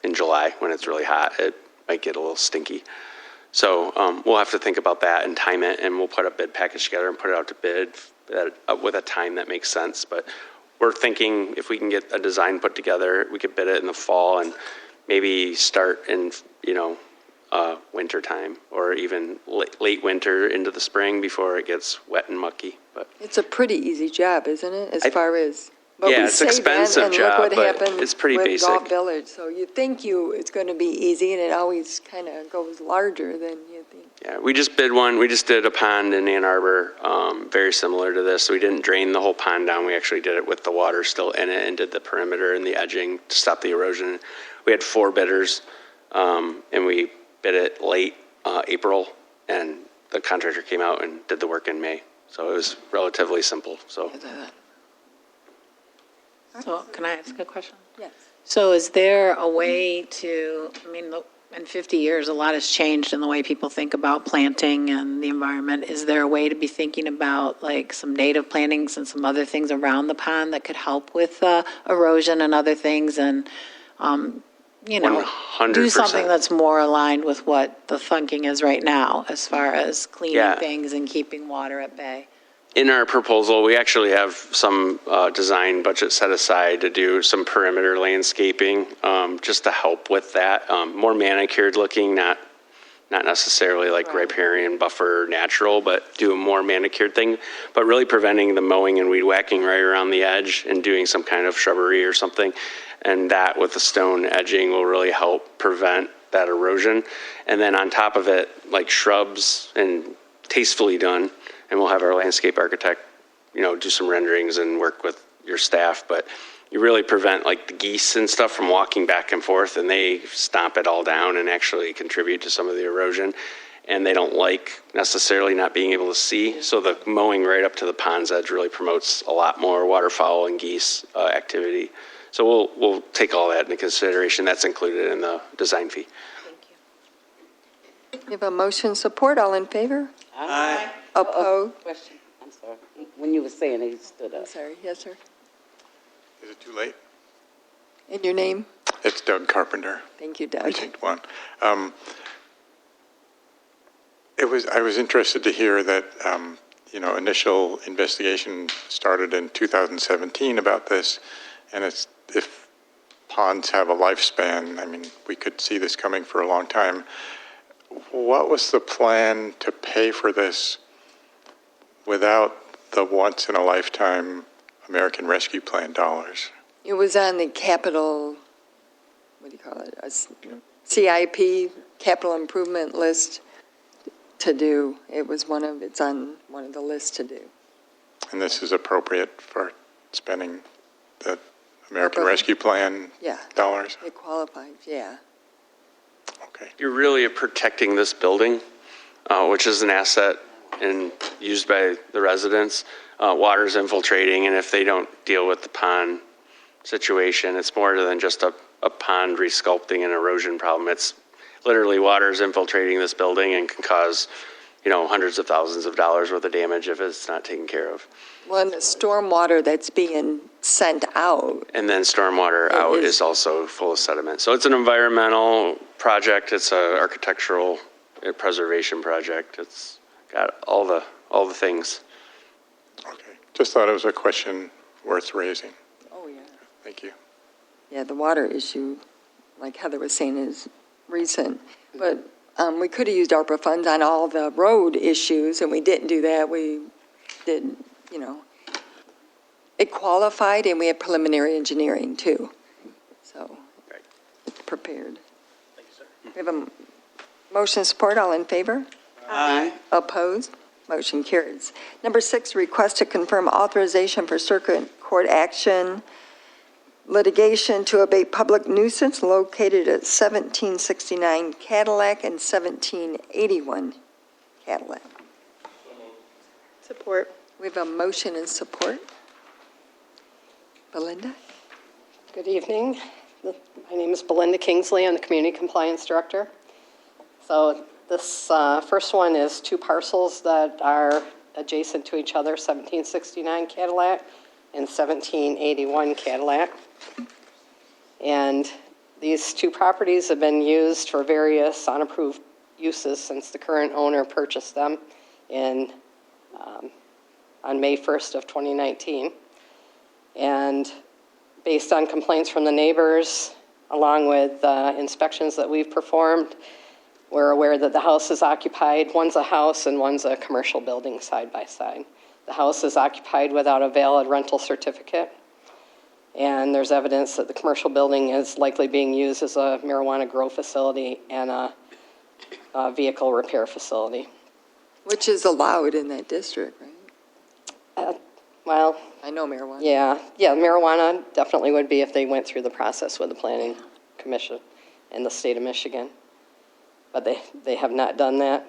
in July when it's really hot. It might get a little stinky. So we'll have to think about that and time it, and we'll put a bid package together and put it out to bid with a time that makes sense. But we're thinking if we can get a design put together, we could bid it in the fall and maybe start in, winter time, or even late winter into the spring before it gets wet and mucky. But It's a pretty easy job, isn't it, as I- far as? But Yeah, we it's say that, expensive job, And look what but happened it's pretty with basic. Galt Village. So you think it's going to be easy, and it always kind of goes larger than you think. yeah, we just bid one. We just did a pond in Ann Arbor, very similar to this. We didn't drain the whole pond down. We actually did it with the water still in it and did the perimeter and the edging to stop the erosion. We had 4 bidders, and we bid it late April, and the contractor came out and did the work in May. So it was relatively simple. So So can I ask a question? Yes. So is there a way to, I mean, in 50 years, a lot has changed in the way people think about planting and the environment. Is there a way to be thinking about like some native plantings and some other things around the pond that could help with erosion and other things and, you know, do 100%. something that's more aligned with what the thinking is right now as far as cleaning Yeah. things and keeping water at bay? in our proposal, we actually have some design budget set aside to do some perimeter landscaping, just to help with that. More manicured looking, not necessarily like riparian buffer natural, but do a more manicured thing, but really preventing the mowing and weed whacking right around the edge and doing some kind of shrubbery or something. And that with the stone edging will really help prevent that erosion. And then on top of it, like shrubs and tastefully done, and we'll have our landscape architect, do some renderings and work with your staff, but you really prevent like the geese and stuff from walking back and forth, and they stomp it all down and actually contribute to some of the erosion. And they don't like necessarily not being able to see. So the mowing right up to the pond's edge really promotes a lot more waterfowl and geese activity. So we'll take all that into consideration. That's included in the design fee. We have a motion support. All in favor? Aye. Opposed? Question, I'm sorry. When you were saying it, you stood I'm up. sorry. Yes, sir. Is it too late? And your name? It's Doug Carpenter, Thank you, Doug. Precinct 1. I was interested to hear that, initial investigation started in 2017 about this, and if ponds have a lifespan, we could see this coming for a long time. What was the plan to pay for this without the once-in-a-lifetime American Rescue Plan dollars? It was on the capital, what do you call it? CIP, capital improvement list to do. It's on one of the lists to do. And this is appropriate for spending the American Appropriate. Rescue Plan Yeah. dollars? It qualifies, yeah. Okay. You're really protecting this building, which is an asset and used by the residents. Water's infiltrating, and if they don't deal with the pond situation, it's more than just a pond resculpting and erosion problem. It's literally water's infiltrating this building and can cause, hundreds of thousands of dollars worth of damage if it's not taken care of. Well, and the stormwater that's being sent out, And then stormwater out is also full of sediment. So it's an environmental project. It's an architectural preservation project. It's got all the things. Okay. Just thought it was a question worth raising. oh, yeah. Thank you. Yeah, the water issue, like Heather was saying, is recent. But we could have used ARPA funds on all the road issues, and we didn't do that. We did, it qualified, and we had preliminary engineering, too. So, Right. it's prepared. Thank you, sir. We have a motion support. All in favor? Aye. Opposed? Motion carries. Number 6, request to confirm authorization for circuit court action litigation to abate public nuisance located at 1769 Cadillac and 1781 Cadillac. Support. We have a motion and support. Belinda? Good evening. My name is Belinda Kingsley. I'm the Community Compliance Director. So this first one is 2 parcels that are adjacent to each other, 1769 Cadillac and 1781 Cadillac. And these 2 properties have been used for various unapproved uses since the current owner purchased them on May 1st of 2019. And based on complaints from the neighbors, along with inspections that we've performed, We're aware that the house is occupied. One's a house and one's a commercial building side by side. The house is occupied without a valid rental certificate. And there's evidence that the commercial building is likely being used as a marijuana grow facility and a vehicle repair facility. Which is allowed in that district, right? Well, I know marijuana. yeah, marijuana definitely would be if they went through the process with the Planning Commission in the state of Michigan. But they have not done that.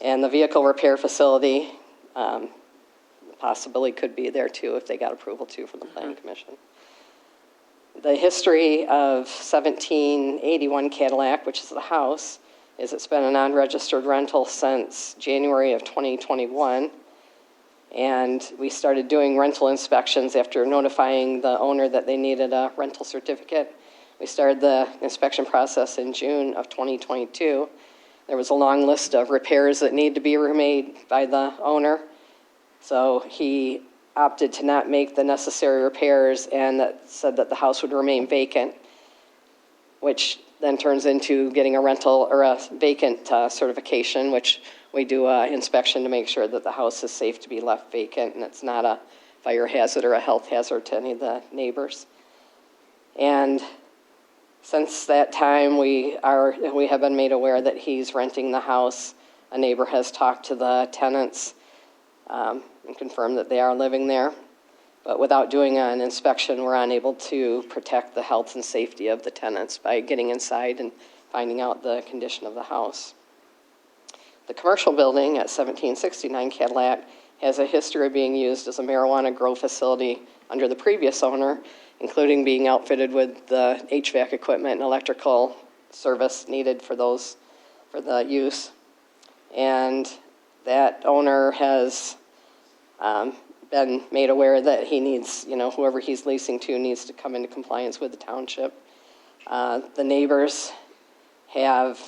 And the vehicle repair facility possibly could be there too if they got approval too from the Planning Commission. The history of 1781 Cadillac, which is the house, is it's been a non-registered rental since January of 2021. And we started doing rental inspections after notifying the owner that they needed a rental certificate. We started the inspection process in June of 2022. There was a long list of repairs that need to be remade by the owner. So he opted to not make the necessary repairs and that said that the house would remain vacant, which then turns into getting a rental or a vacant certification, which we do an inspection to make sure that the house is safe to be left vacant and it's not a fire hazard or a health hazard to any of the neighbors. And since that time, we have been made aware that he's renting the house. A neighbor has talked to the tenants and confirmed that they are living there. But without doing an inspection, we're unable to protect the health and safety of the tenants by getting inside and finding out the condition of the house. The commercial building at 1769 Cadillac has a history of being used as a marijuana grow facility under the previous owner, including being outfitted with the HVAC equipment and electrical service needed for the use. And that owner has been made aware that he needs, whoever he's leasing to needs to come into compliance with the township. The neighbors have,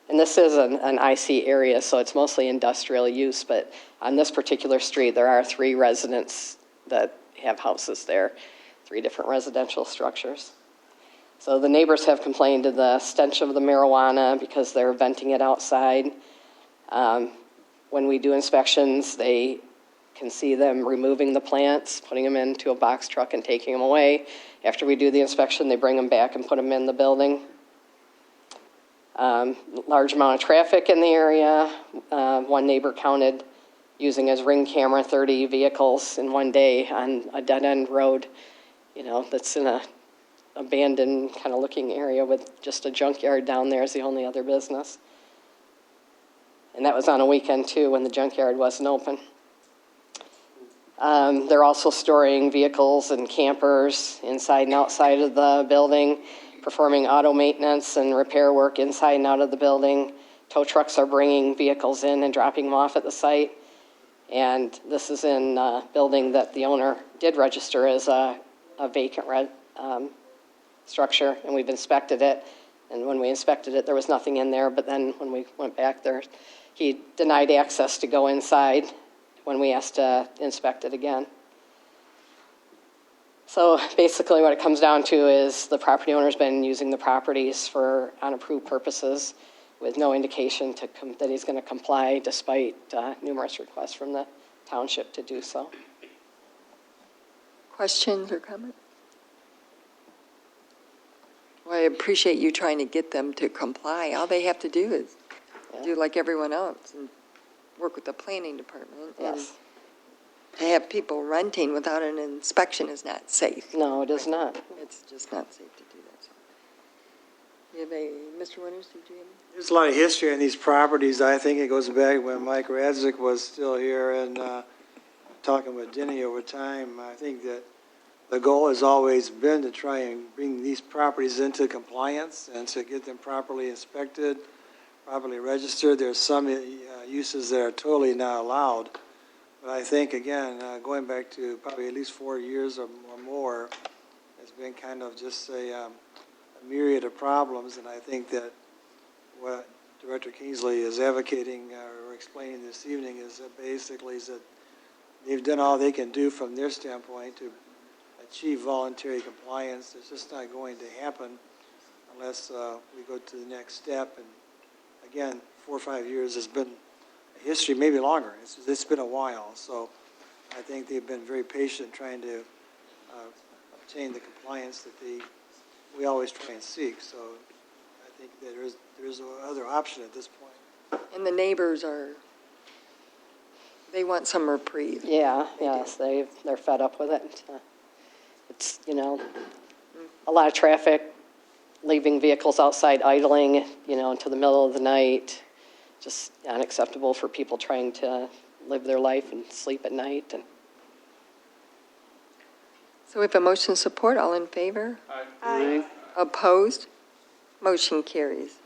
and this is an IC area, so it's mostly industrial use, but on this particular street, there are 3 residents that have houses there, 3 different residential structures. So the neighbors have complained of the stench of the marijuana because they're venting it outside. When we do inspections, they can see them removing the plants, putting them into a box truck and taking them away. After we do the inspection, they bring them back and put them in the building. Large amount of traffic in the area. One neighbor counted using his Ring camera 30 vehicles in one day on a dead-end road, that's in a abandoned kind of looking area with just a junkyard down there as the only other business. And that was on a weekend too when the junkyard wasn't open. They're also storing vehicles and campers inside and outside of the building, performing auto maintenance and repair work inside and out of the building. Tow trucks are bringing vehicles in and dropping them off at the site. And this is in a building that the owner did register as a vacant structure, and we've inspected it. And when we inspected it, there was nothing in there, but then when we went back there, he denied access to go inside when we asked to inspect it again. So basically what it comes down to is the property owner's been using the properties for unapproved purposes with no indication that he's going to comply despite numerous requests from the township to do so. Questions or comments? Well, I appreciate you trying to get them to comply. All they have to do is do like everyone else and work with the planning department. Yes. And to have people renting without an inspection is not safe. No, it is not. It's just not safe to do that. So. You have Mr. Winters, did you have any? There's a lot of history on these properties. I think it goes back when Mike Radzik was still here and talking with Denny over time. I think that the goal has always been to try and bring these properties into compliance and to get them properly inspected, properly registered. There's some uses that are totally not allowed. But I think, again, going back to probably at least 4 years or more, has been kind of just a myriad of problems. And I think that what Director Kingsley is advocating or explaining this evening is that basically is that they've done all they can do from their standpoint to achieve voluntary compliance. It's just not going to happen unless we go to the next step. And again, 4 or 5 years has been a history, maybe longer. It's been a while. So I think they've been very patient trying to obtain the compliance that we always try and seek. So I think that there is no other option at this point. And the neighbors they want some reprieve. Yeah, yes, they're fed up with it. It's, a lot of traffic, leaving vehicles outside idling, into the middle of the night. Just unacceptable for people trying to live their life and sleep at night. And So we have a motion support. All in favor? Aye. Opposed? Motion carries.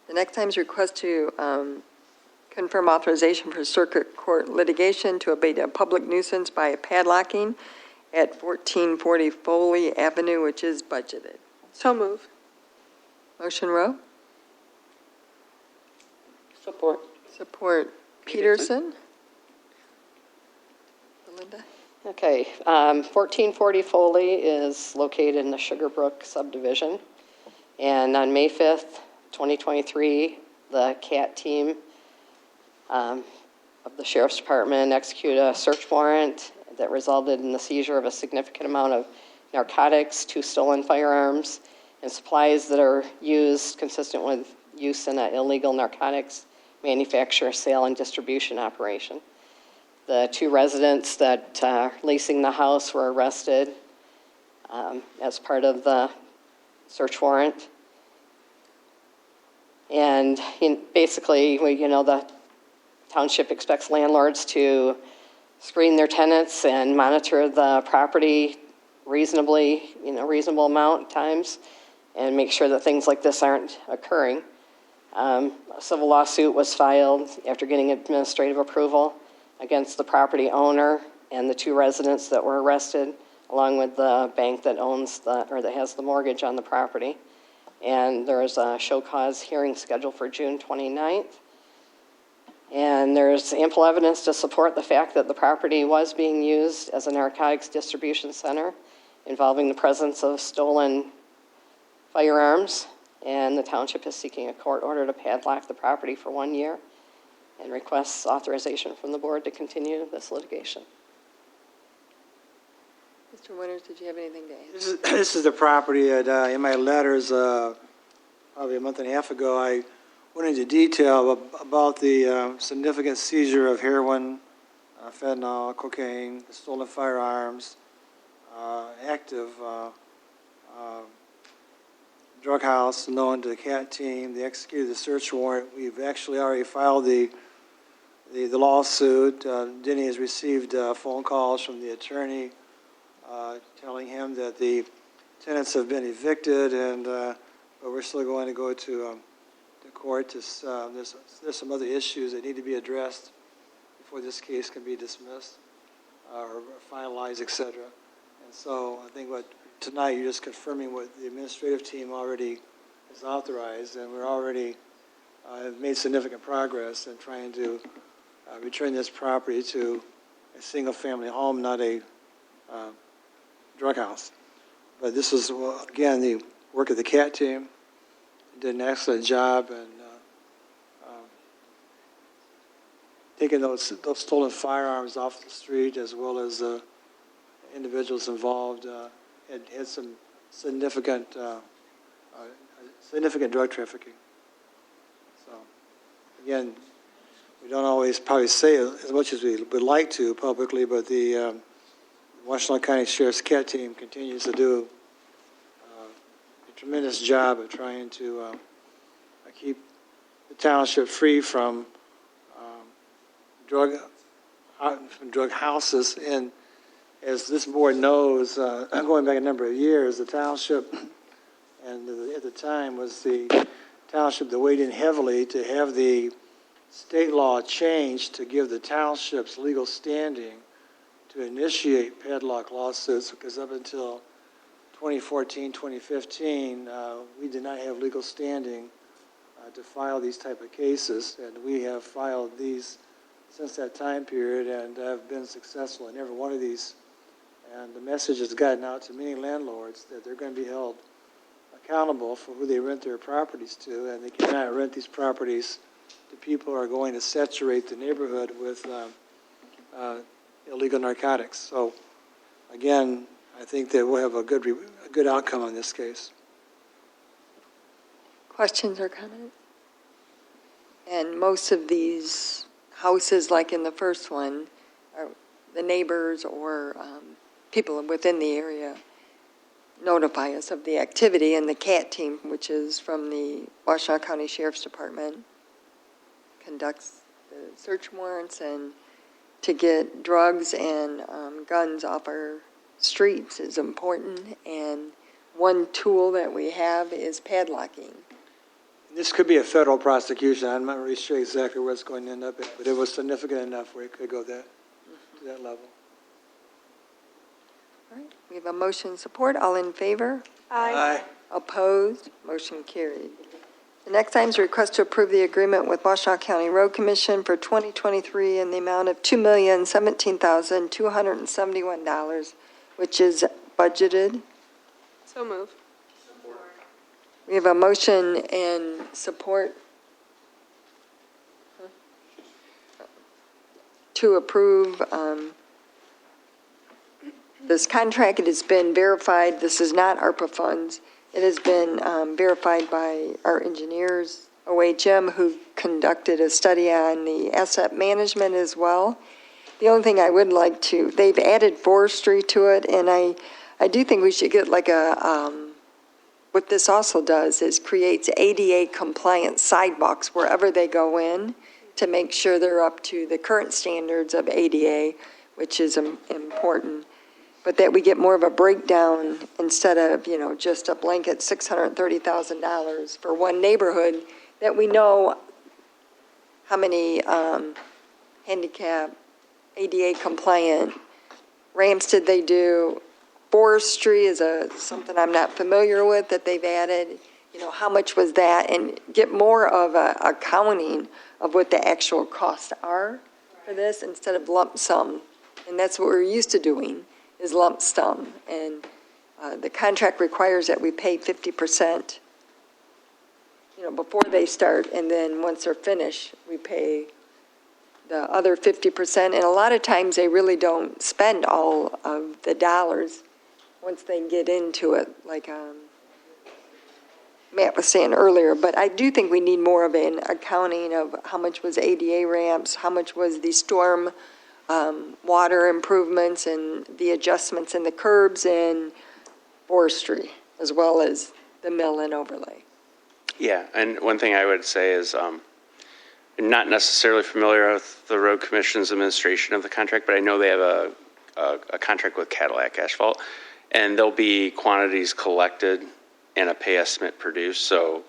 The next item is request to confirm authorization for circuit court litigation to abate a public nuisance by padlocking at 1440 Foley Avenue, which is budgeted. So move. Motion Rowe? Support. Support Peterson? Belinda? Okay, 1440 Foley is located in the Sugarbrook subdivision. And on May 5th, 2023, the CAT team of the Sheriff's Department executed a search warrant that resulted in the seizure of a significant amount of narcotics, 2 stolen firearms, and supplies that are used consistent with use in an illegal narcotics manufacture, sale, and distribution operation. The 2 residents that are leasing the house were arrested as part of the search warrant. And basically, the township expects landlords to screen their tenants and monitor the property reasonable amount times, and make sure that things like this aren't occurring. A civil lawsuit was filed after getting administrative approval against the property owner and the 2 residents that were arrested, along with the bank that that has the mortgage on the property. And there's a show cause hearing scheduled for June 29th. And there's ample evidence to support the fact that the property was being used as a narcotics distribution center involving the presence of stolen firearms. And the township is seeking a court order to padlock the property for 1 year and requests authorization from the board to continue this litigation. Mr. Winters, did you have anything to add? This is the property that, in my letters, probably a month and a half ago, I went into detail about the significant seizure of heroin, fentanyl, cocaine, stolen firearms, active drug house known to the CAT team. They executed the search warrant. We've actually already filed the lawsuit. Denny has received phone calls from the attorney telling him that the tenants have been evicted, but we're still going to go to court. There's some other issues that need to be addressed before this case can be dismissed or finalized, et cetera. And so I think tonight you're just confirming what the administrative team already has authorized, and we're already have made significant progress in trying to return this property to a single-family home, not a drug house. But this was, again, the work of the CAT team. They did an excellent job in taking those stolen firearms off the street, as well as individuals involved had some significant drug trafficking. So, again, we don't always probably say it as much as we would like to publicly, but the Washington County Sheriff's CAT team continues to do a tremendous job of trying to keep the township free from drug houses. And as this board knows, going back a number of years, the township, and at the time was the township that weighed in heavily to have the state law changed to give the townships legal standing to initiate padlock lawsuits, because up until 2014, 2015, we did not have legal standing to file these type of cases, and we have filed these since that time period and have been successful in every one of these. And the message has gotten out to many landlords that they're going to be held accountable for who they rent their properties to, and they cannot rent these properties to people who are going to saturate the neighborhood with illegal narcotics. So, again, I think that we'll have a good outcome on this case. Questions or comments? And most of these houses, like in the first one, are the neighbors or people within the area notify us of the activity, and the CAT team, which is from the Washtenaw County Sheriff's Department, conducts the search warrants and to get drugs and guns off our streets is important. And one tool that we have is padlocking. This could be a federal prosecution. I'm not really sure exactly where it's going to end up at, but it was significant enough where it could go to that level. All right, we have a motion and support. All in favor? Aye. Opposed? Motion carried. The next item is a request to approve the agreement with Washtenaw County Road Commission for 2023 in the amount of $2,017,271, which is budgeted. So move. We have a motion and support to approve this contract. It has been verified. This is not ARPA funds. It has been verified by our engineers, OHM, who conducted a study on the asset management as well. The only thing I would like to, they've added forestry to it, and I do think we should get like a, what this also does is creates ADA compliant sidewalks wherever they go in to make sure they're up to the current standards of ADA, which is important. But that we get more of a breakdown instead of, just a blanket $630,000 for one neighborhood, that we know how many handicap ADA compliant ramps did they do. Forestry is something I'm not familiar with that they've added. How much was that? And get more of a accounting of what the actual costs are for this instead of lump sum. And that's what we're used to doing, is lump sum. And the contract requires that we pay 50%, before they start. And then once they're finished, we pay the other 50%. And a lot of times they really don't spend all of the dollars once they get into it, like Matt was saying earlier. But I do think we need more of an accounting of how much was ADA ramps, how much was the storm water improvements and the adjustments in the curbs and forestry, as well as the mill and overlay. Yeah, and one thing I would say is I'm not necessarily familiar with the Road Commission's administration of the contract, but I know they have a contract with Cadillac Asphalt, and there'll be quantities collected and a pay estimate produced. So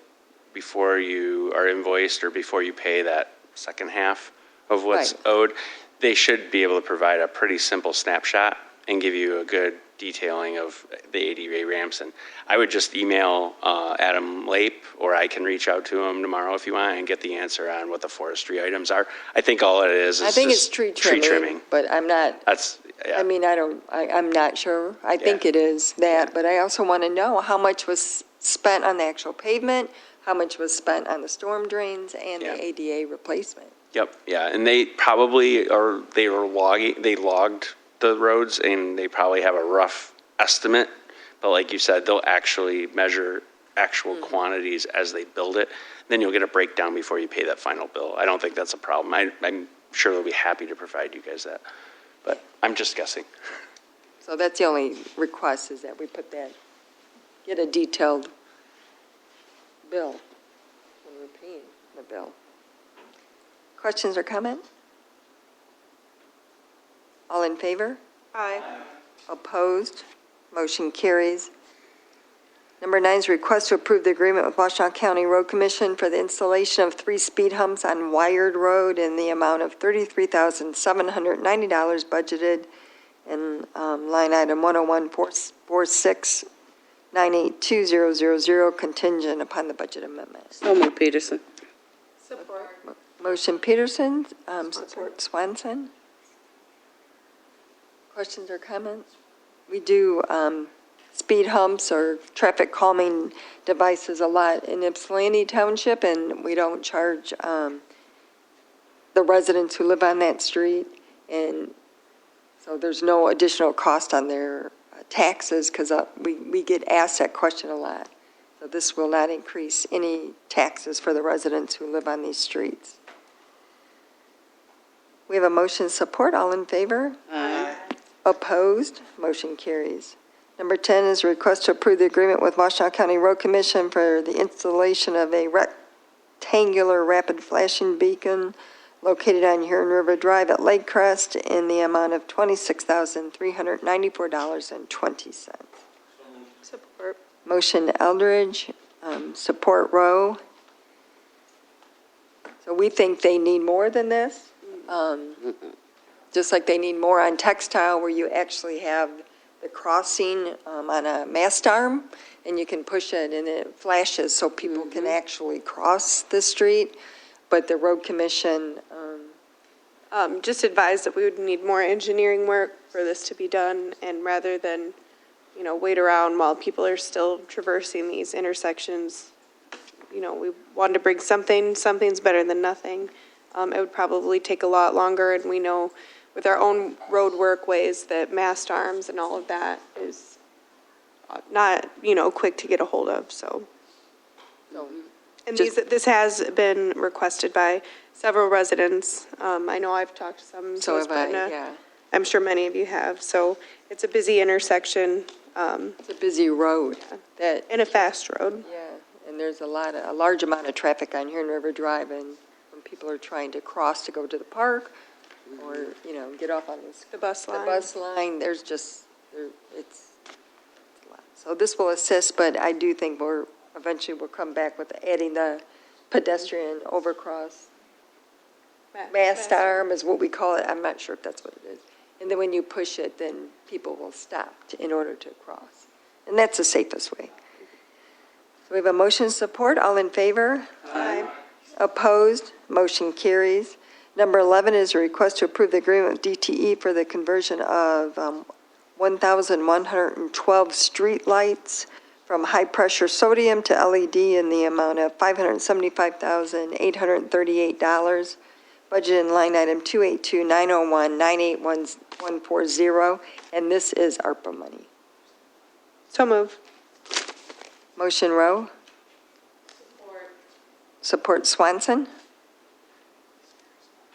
before you are invoiced or before you pay that second half of what's owed, they should be able to provide a pretty simple snapshot and give you a good detailing of the ADA ramps. And I would just email Adam Lape, or I can reach out to him tomorrow if you want and get the answer on what the forestry items are. I think all it is I think just it's tree trimming, but I'm not. That's, yeah. I'm not sure. I think it is that, but I also want to know how much was spent on the actual pavement, how much was spent on the storm drains and the ADA replacement. Yep, yeah, and they probably they logged the roads, and they probably have a rough estimate, but like you said, they'll actually measure actual quantities as they build it. Then you'll get a breakdown before you pay that final bill. I don't think that's a problem. I'm sure they'll be happy to provide you guys that, but I'm just guessing. So that's the only request, is that we put that, get a detailed bill when we're paying the bill. Questions or comments? All in favor? Aye. Opposed? Motion carries. Number 9 is a request to approve the agreement with Washtenaw County Road Commission for the installation of 3 speed humps on Wired Road in the amount of $33,790 budgeted in line item 101-46982000 contingent upon the budget amendment. So moved, Peterson. Support. Motion Peterson, support Swanson. Questions or comments? We do speed humps or traffic calming devices a lot in Ypsilanti Township, and we don't charge the residents who live on that street. And so there's no additional cost on their taxes, because we get asked that question a lot. So this will not increase any taxes for the residents who live on these streets. We have a motion support. All in favor? Aye. Opposed? Motion carries. Number 10 is a request to approve the agreement with Washtenaw County Road Commission for the installation of a rectangular rapid flashing beacon located on Huron River Drive at Lake Crest in the amount of $26,394.20. Support. Motion Eldridge, support Rowe. So we think they need more than this. Just like they need more on textile, where you actually have the crossing on a mast arm, and you can push it and it flashes so people can actually cross the street. But the road commission, Just advised that we would need more engineering work for this to be done, and rather than, wait around while people are still traversing these intersections, we wanted to bring something's better than nothing. It would probably take a lot longer, and we know with our own road workways that mast arms and all of that is not, quick to get a hold of, so. And this has been requested by several residents. I know I've talked to some. so has have I, Brenna. yeah. I'm sure many of you have. So it's a busy intersection, It's a busy road. That, and a fast road. yeah, and there's a large amount of traffic on Huron River Drive, and when people are trying to cross to go to the park, or, get off on The bus line. the bus line, there's just, it's a lot. So this will assist, but I do think eventually we'll come back with adding the pedestrian overcross. Mast arm is what we call it. I'm not sure if that's what it is. And then when you push it, then people will stop in order to cross. And that's the safest way. So we have a motion support. All in favor? Aye. Opposed? Motion carries. Number 11 is a request to approve the agreement with DTE for the conversion of 1,112 street lights from high-pressure sodium to LED in the amount of $575,838. Budget in line item 282-901-981140, and this is ARPA money. So move. Motion Rowe. Support Swanson.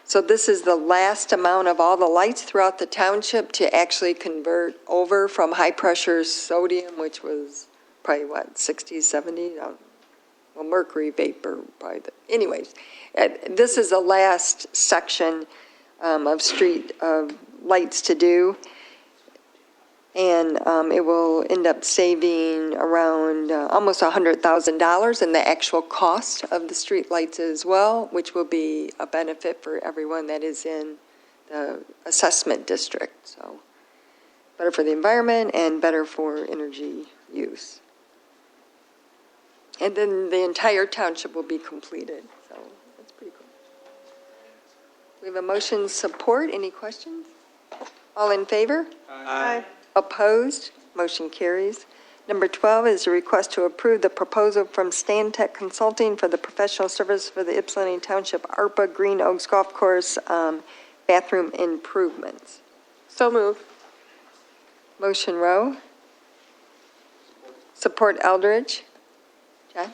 So this is the last amount of all the lights throughout the township to actually convert over from high-pressure sodium, which was probably, 60, 70? Well, mercury vapor, probably. Anyways, this is the last section of street lights to do. And it will end up saving around almost $100,000 in the actual cost of the street lights as well, which will be a benefit for everyone that is in the assessment district. So better for the environment and better for energy use. And then the entire township will be completed. So that's pretty cool. We have a motion support. Any questions? All in favor? Aye. Opposed? Motion carries. Number 12 is a request to approve the proposal from Stantec Consulting for the professional service for the Ypsilanti Township ARPA Green Oaks Golf Course bathroom improvements. So move. Motion Rowe. Support Eldridge. John?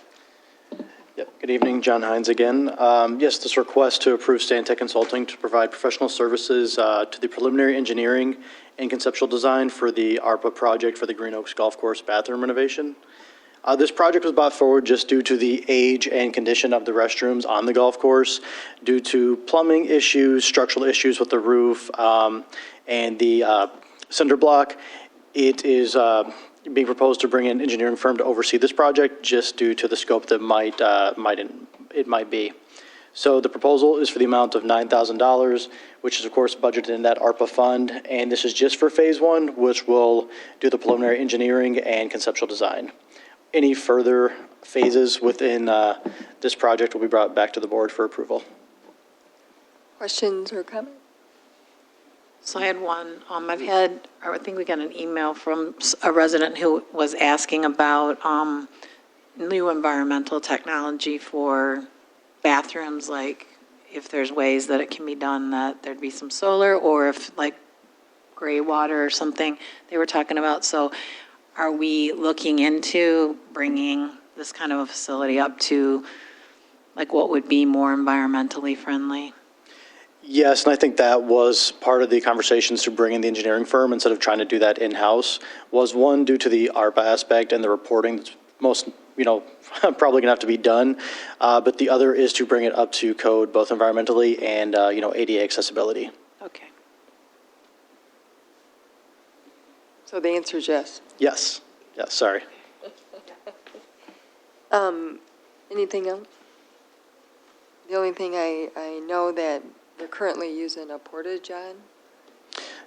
Yep. Good evening, John Hines again. Yes, this request to approve Stantec Consulting to provide professional services to the preliminary engineering and conceptual design for the ARPA project for the Green Oaks Golf Course bathroom renovation. This project was brought forward just due to the age and condition of the restrooms on the golf course, due to plumbing issues, structural issues with the roof, and the cinder block. It is being proposed to bring an engineering firm to oversee this project just due to the scope that it might be. So the proposal is for the amount of $9,000, which is of course budgeted in that ARPA fund, and this is just for phase one, which will do the preliminary engineering and conceptual design. Any further phases within this project will be brought back to the board for approval. Questions or comments? So I had one, I think we got an email from a resident who was asking about new environmental technology for bathrooms, like if there's ways that it can be done that there'd be some solar, or if like gray water or something they were talking about. So are we looking into bringing this kind of a facility up to like what would be more environmentally friendly? Yes, and I think that was part of the conversations to bring in the engineering firm instead of trying to do that in-house, was one, due to the ARPA aspect and the reporting that's most, probably going to have to be done. But the other is to bring it up to code, both environmentally and, ADA accessibility. Okay. So the answer is yes. Yes, sorry. Anything else? The only thing I know that they're currently using a portage on.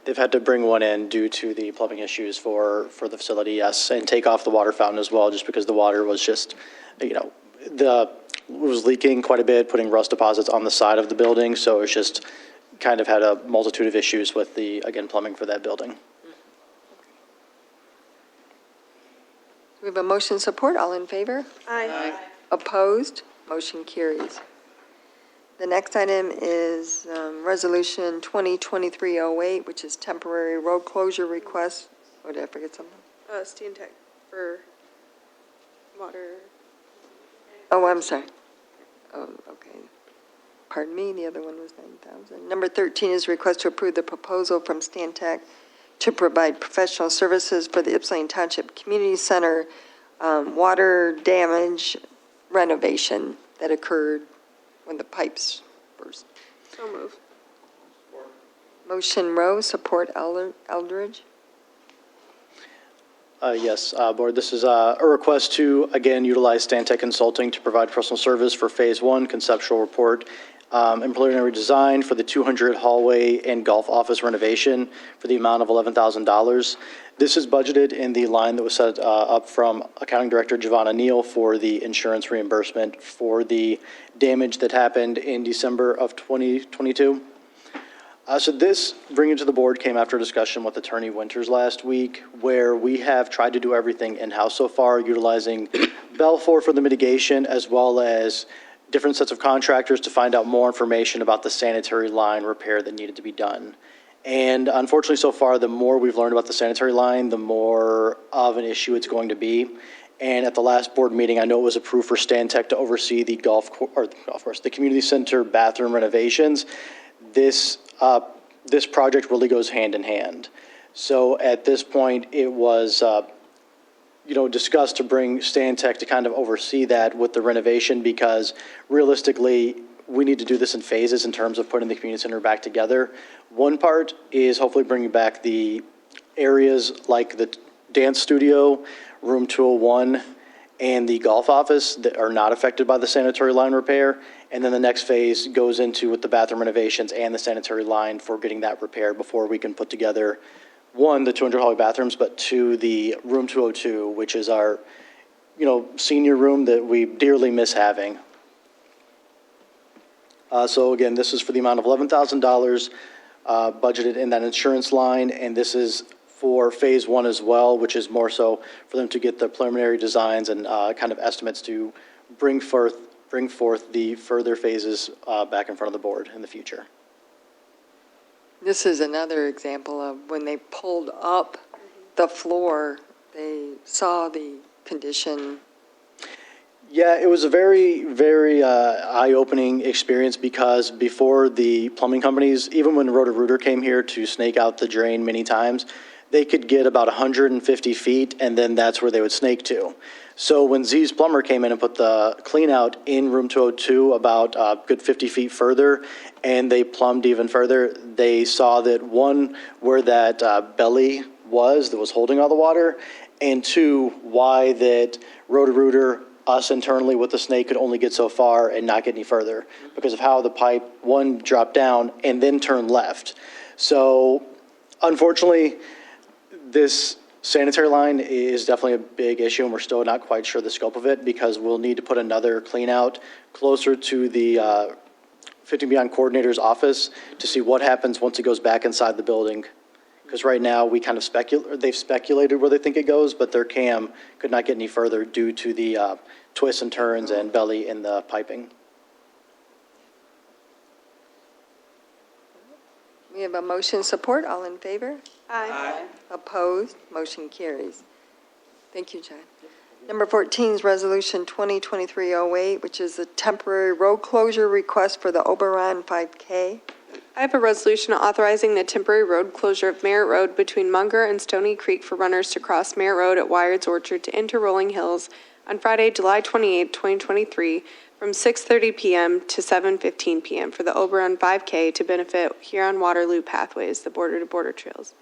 They've had to bring one in due to the plumbing issues for the facility, yes, and take off the water fountain as well, just because the water was just, it was leaking quite a bit, putting rust deposits on the side of the building, so it's just kind of had a multitude of issues with the, again, plumbing for that building. We have a motion support. All in favor? Aye. Opposed? Motion carries. The next item is Resolution 2023-08, which is temporary road closure request. Oh, did I forget something? Stantec for water. Oh, I'm sorry. Oh, okay. Pardon me, the other one was 9,000. Number 13 is request to approve the proposal from Stantec to provide professional services for the Ypsilanti Township Community Center water damage renovation that occurred when the pipes burst. So move. Motion Rowe, support Eldridge. Yes, Board, this is a request to, again, utilize Stantec Consulting to provide personal service for Phase 1 conceptual report and preliminary design for the 200 hallway and golf office renovation for the amount of $11,000. This is budgeted in the line that was set up from Accounting Director Giovanna Neal for the insurance reimbursement for the damage that happened in December of 2022. So this, bringing it to the board, came after a discussion with Attorney Winters last week, where we have tried to do everything in-house so far, utilizing Belfour for the mitigation, as well as different sets of contractors to find out more information about the sanitary line repair that needed to be done. And unfortunately, so far, the more we've learned about the sanitary line, the more of an issue it's going to be. And at the last board meeting, I know it was approved for Stantec to oversee the the community center bathroom renovations. This project really goes hand in hand. So at this point, it was, discussed to bring Stantec to kind of oversee that with the renovation, because realistically, we need to do this in phases in terms of putting the community center back together. One part is hopefully bringing back the areas like the dance studio, room 201, and the golf office that are not affected by the sanitary line repair. And then the next phase goes into with the bathroom renovations and the sanitary line for getting that repaired before we can put together, one, the 200 hallway bathrooms, but two, the room 202, which is our, senior room that we dearly miss having. So again, this is for the amount of $11,000 budgeted in that insurance line, and this is for Phase 1 as well, which is more so for them to get the preliminary designs and kind of estimates to bring forth the further phases back in front of the board in the future. This is another example of when they pulled up the floor, they saw the condition. Yeah, it was a very, very eye-opening experience, because before the plumbing companies, even when Roto-Rooter came here to snake out the drain many times, they could get about 150 feet, and then that's where they would snake to. So when Z's Plumber came in and put the clean out in room 202 about a good 50 feet further, and they plumbed even further, they saw that, one, where that belly was that was holding all the water, and two, why that Roto-Rooter, us internally with the snake, could only get so far and not get any further because of how the pipe, one, dropped down and then turned left. So unfortunately, this sanitary line is definitely a big issue, and we're still not quite sure the scope of it, because we'll need to put another clean out closer to the Beyond Coordinator's office to see what happens once it goes back inside the building. Because right now, we kind of they've speculated where they think it goes, but their cam could not get any further due to the twists and turns and belly in the piping. We have a motion support. All in favor? Aye. Opposed? Motion carries. Thank you, John. Number 14 is Resolution 2023-08, which is a temporary road closure request for the Oberon 5K. I have a resolution authorizing the temporary road closure of Merritt Road between Munger and Stony Creek for runners to cross Merritt Road at Wyard's Orchard to enter Rolling Hills on Friday, July 28, 2023, from 6:30 p.m. to 7:15 p.m. for the Oberon 5K to benefit Huron-Waterloo Pathways, the border-to-border trails.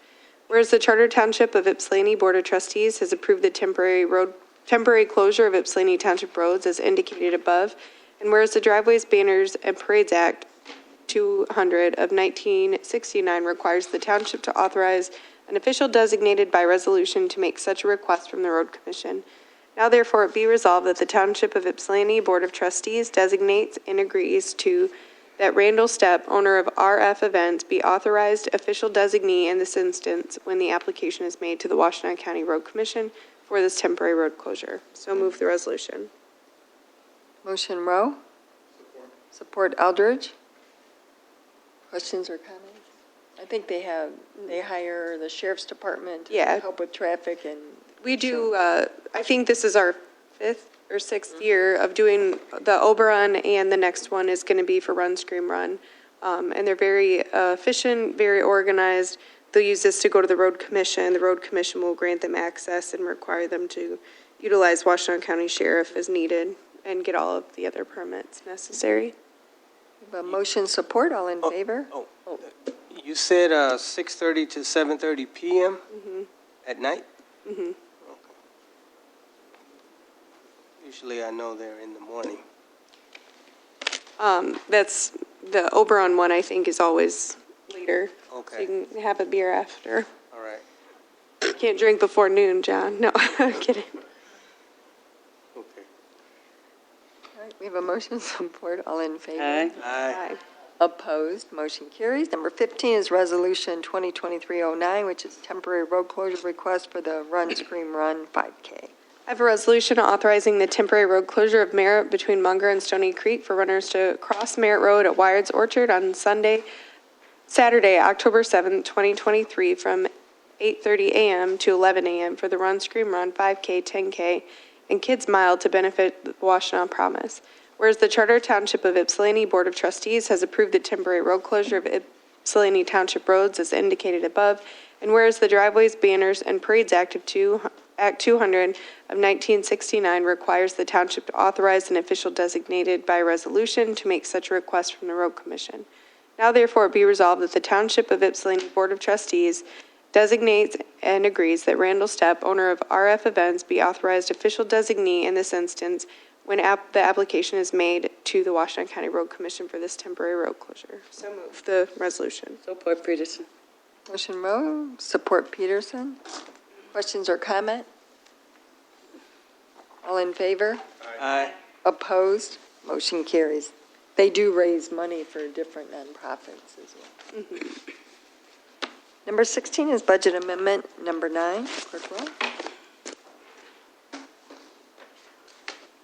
Whereas the Charter Township of Ypsilanti Board of Trustees has approved the temporary closure of Ypsilanti Township roads as indicated above, and whereas the Driveways, Banners, and Parades Act 200 of 1969 requires the township to authorize an official designated by resolution to make such a request from the Road Commission. Now therefore it be resolved that the Township of Ypsilanti Board of Trustees designates and agrees to that Randall Stepp, owner of RF Events, be authorized official designee in this instance when the application is made to the Washtenaw County Road Commission for this temporary road closure. So move the resolution. Motion Rowe. Support Eldridge. Questions or comments? I think they hire the sheriff's department to Yeah. help with traffic and. We do, I think this is our 5th or 6th year of doing the Oberon, and the next one is going to be for Run, Scream, Run. And they're very efficient, very organized. They'll use this to go to the Road Commission. The Road Commission will grant them access and require them to utilize Washtenaw County Sheriff as needed and get all of the other permits necessary. A motion support, all in favor? You said 6:30 to 7:30 p.m. At night? Mm-hmm. Okay. Usually I know they're in the morning. That's, the Oberon one, I think, is always later. So Okay, you can have a beer after. all right. You can't drink before noon, John. No, I'm kidding. Okay. All right, we have a motion support, all in favor? Aye. Aye. Aye. Opposed, motion carries. Number 15 is Resolution 2023-09, which is temporary road closure request for the Run, Scream, Run 5K. I have a resolution authorizing the temporary road closure of Merritt between Munger and Stony Creek for runners to cross Merritt Road at Wyard's Orchard on Saturday, October 7th, 2023, from 8:30 a.m. to 11 a.m. for the Run, Scream, Run 5K, 10K, and Kids Mile to benefit the Washtenaw Promise. Whereas the Charter Township of Ypsilanti Board of Trustees has approved the temporary road closure of Ypsilanti Township roads as indicated above, and whereas the Driveways, Banners, and Parades Act 200 of 1969 requires the township to authorize an official designated by resolution to make such a request from the Road Commission. Now therefore be resolved that the Township of Ypsilanti Board of Trustees designates and agrees that Randall Stepp, owner of RF Events, be authorized official designee in this instance when the application is made to the Washtenaw County Road Commission for this temporary road closure. So move the resolution. Support Peterson. Motion Rowe, support Peterson. Questions or comment? All in favor? Aye. Opposed? Motion carries. They do raise money for different nonprofits as well. Number 16 is Budget Amendment Number 9. Clerk Rowe.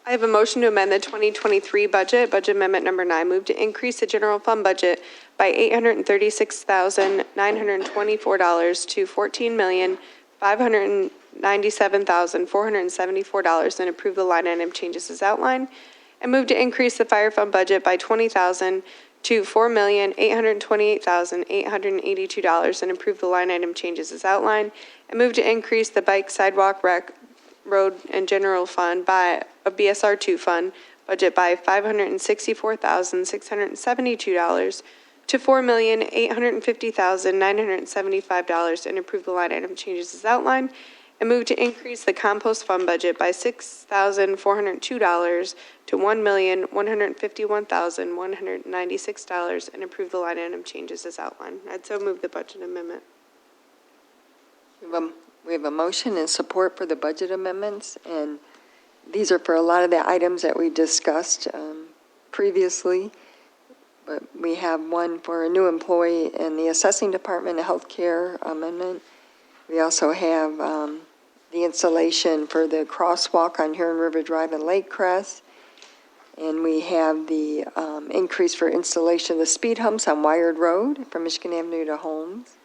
I have a motion to amend the 2023 budget amendment number 9, move to increase the general fund budget by $836,924 to $14,597,474 and approve the line item changes as outlined, and move to increase the fire fund budget by $20,000 to $4,828,882 and approve the line item changes as outlined, and move to increase the bike, sidewalk, rec, road, and general fund by a BSR 2 fund budget by $564,672 to $4,850,975 and approve the line item changes as outlined, and move to increase the compost fund budget by $6,402 to $1,151,196 and approve the line item changes as outlined. I'd so move the budget amendment. We have a motion and support for the budget amendments, and these are for a lot of the items that we discussed previously. but we have one for a new employee in the assessing department, a healthcare amendment. We also have the installation for the crosswalk on Huron River Drive and Lake Crest. And we have the increase for installation of the speed humps on Wired Road from Michigan Avenue to Holmes.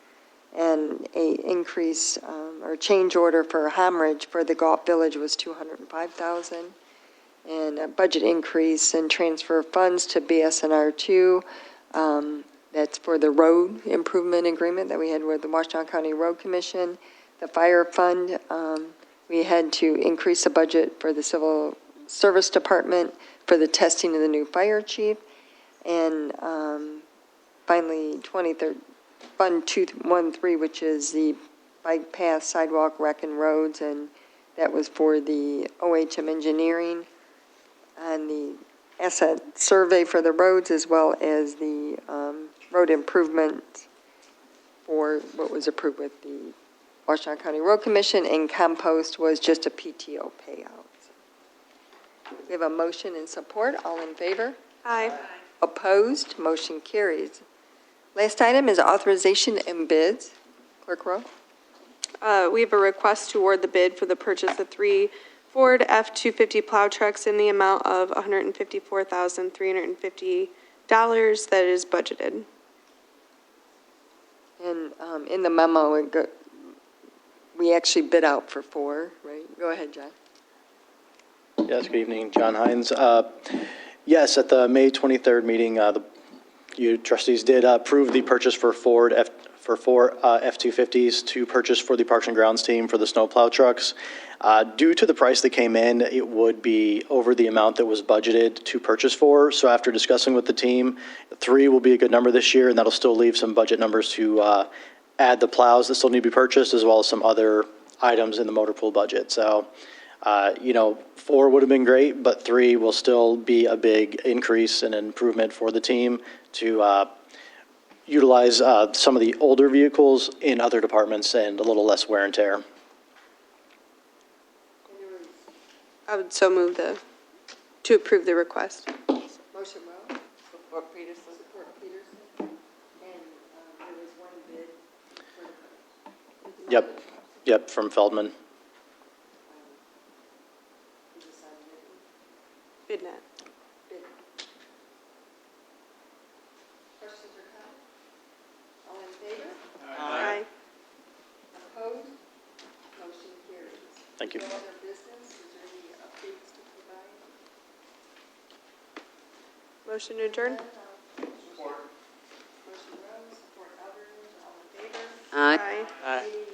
And a increase or change order for Homridge for the Golf Village was $205,000. And a budget increase and transfer of funds to BSNR 2. That's for the road improvement agreement that we had with the Washington County Road Commission. The fire fund, we had to increase the budget for the Civil Service Department for the testing of the new fire chief. And finally, 23rd Fund 213, which is the bike path, sidewalk, rec, and roads, and that was for the OHM engineering and the asset survey for the roads, as well as the road improvement for what was approved with the Washington County Road Commission, and compost was just a PTO payout. We have a motion and support. All in favor? Aye. Opposed? Motion carries. Last item is authorization and bids. Clerk Rowe? We have a request to award the bid for the purchase of 3 Ford F-250 plow trucks in the amount of $154,350 that is budgeted. And in the memo, we actually bid out for 4, right? Go ahead, John. Yes, good evening, John Hines. Yes, at the May 23rd meeting, you trustees did approve the purchase for four F-250s to purchase for the Parks and Grounds team for the snowplow trucks. Due to the price that came in, it would be over the amount that was budgeted to purchase for. So after discussing with the team, 3 will be a good number this year, and that'll still leave some budget numbers to add the plows that still need to be purchased, as well as some other items in the motor pool budget. So 4 would have been great, but 3 will still be a big increase and improvement for the team to utilize some of the older vehicles in other departments and a little less wear and tear. I would so move to approve the request. Motion Rowe. Support Peterson. Support Peterson. And there was one bid for Yep, from Feldman. BidNet. Questions or comments? All in favor? Aye. Opposed? Motion carries. Thank you. No other business? Is there any updates to provide? Motion to adjourn? Support. Motion Rose, support Eldridge, all in favor? Aye. Aye. Meeting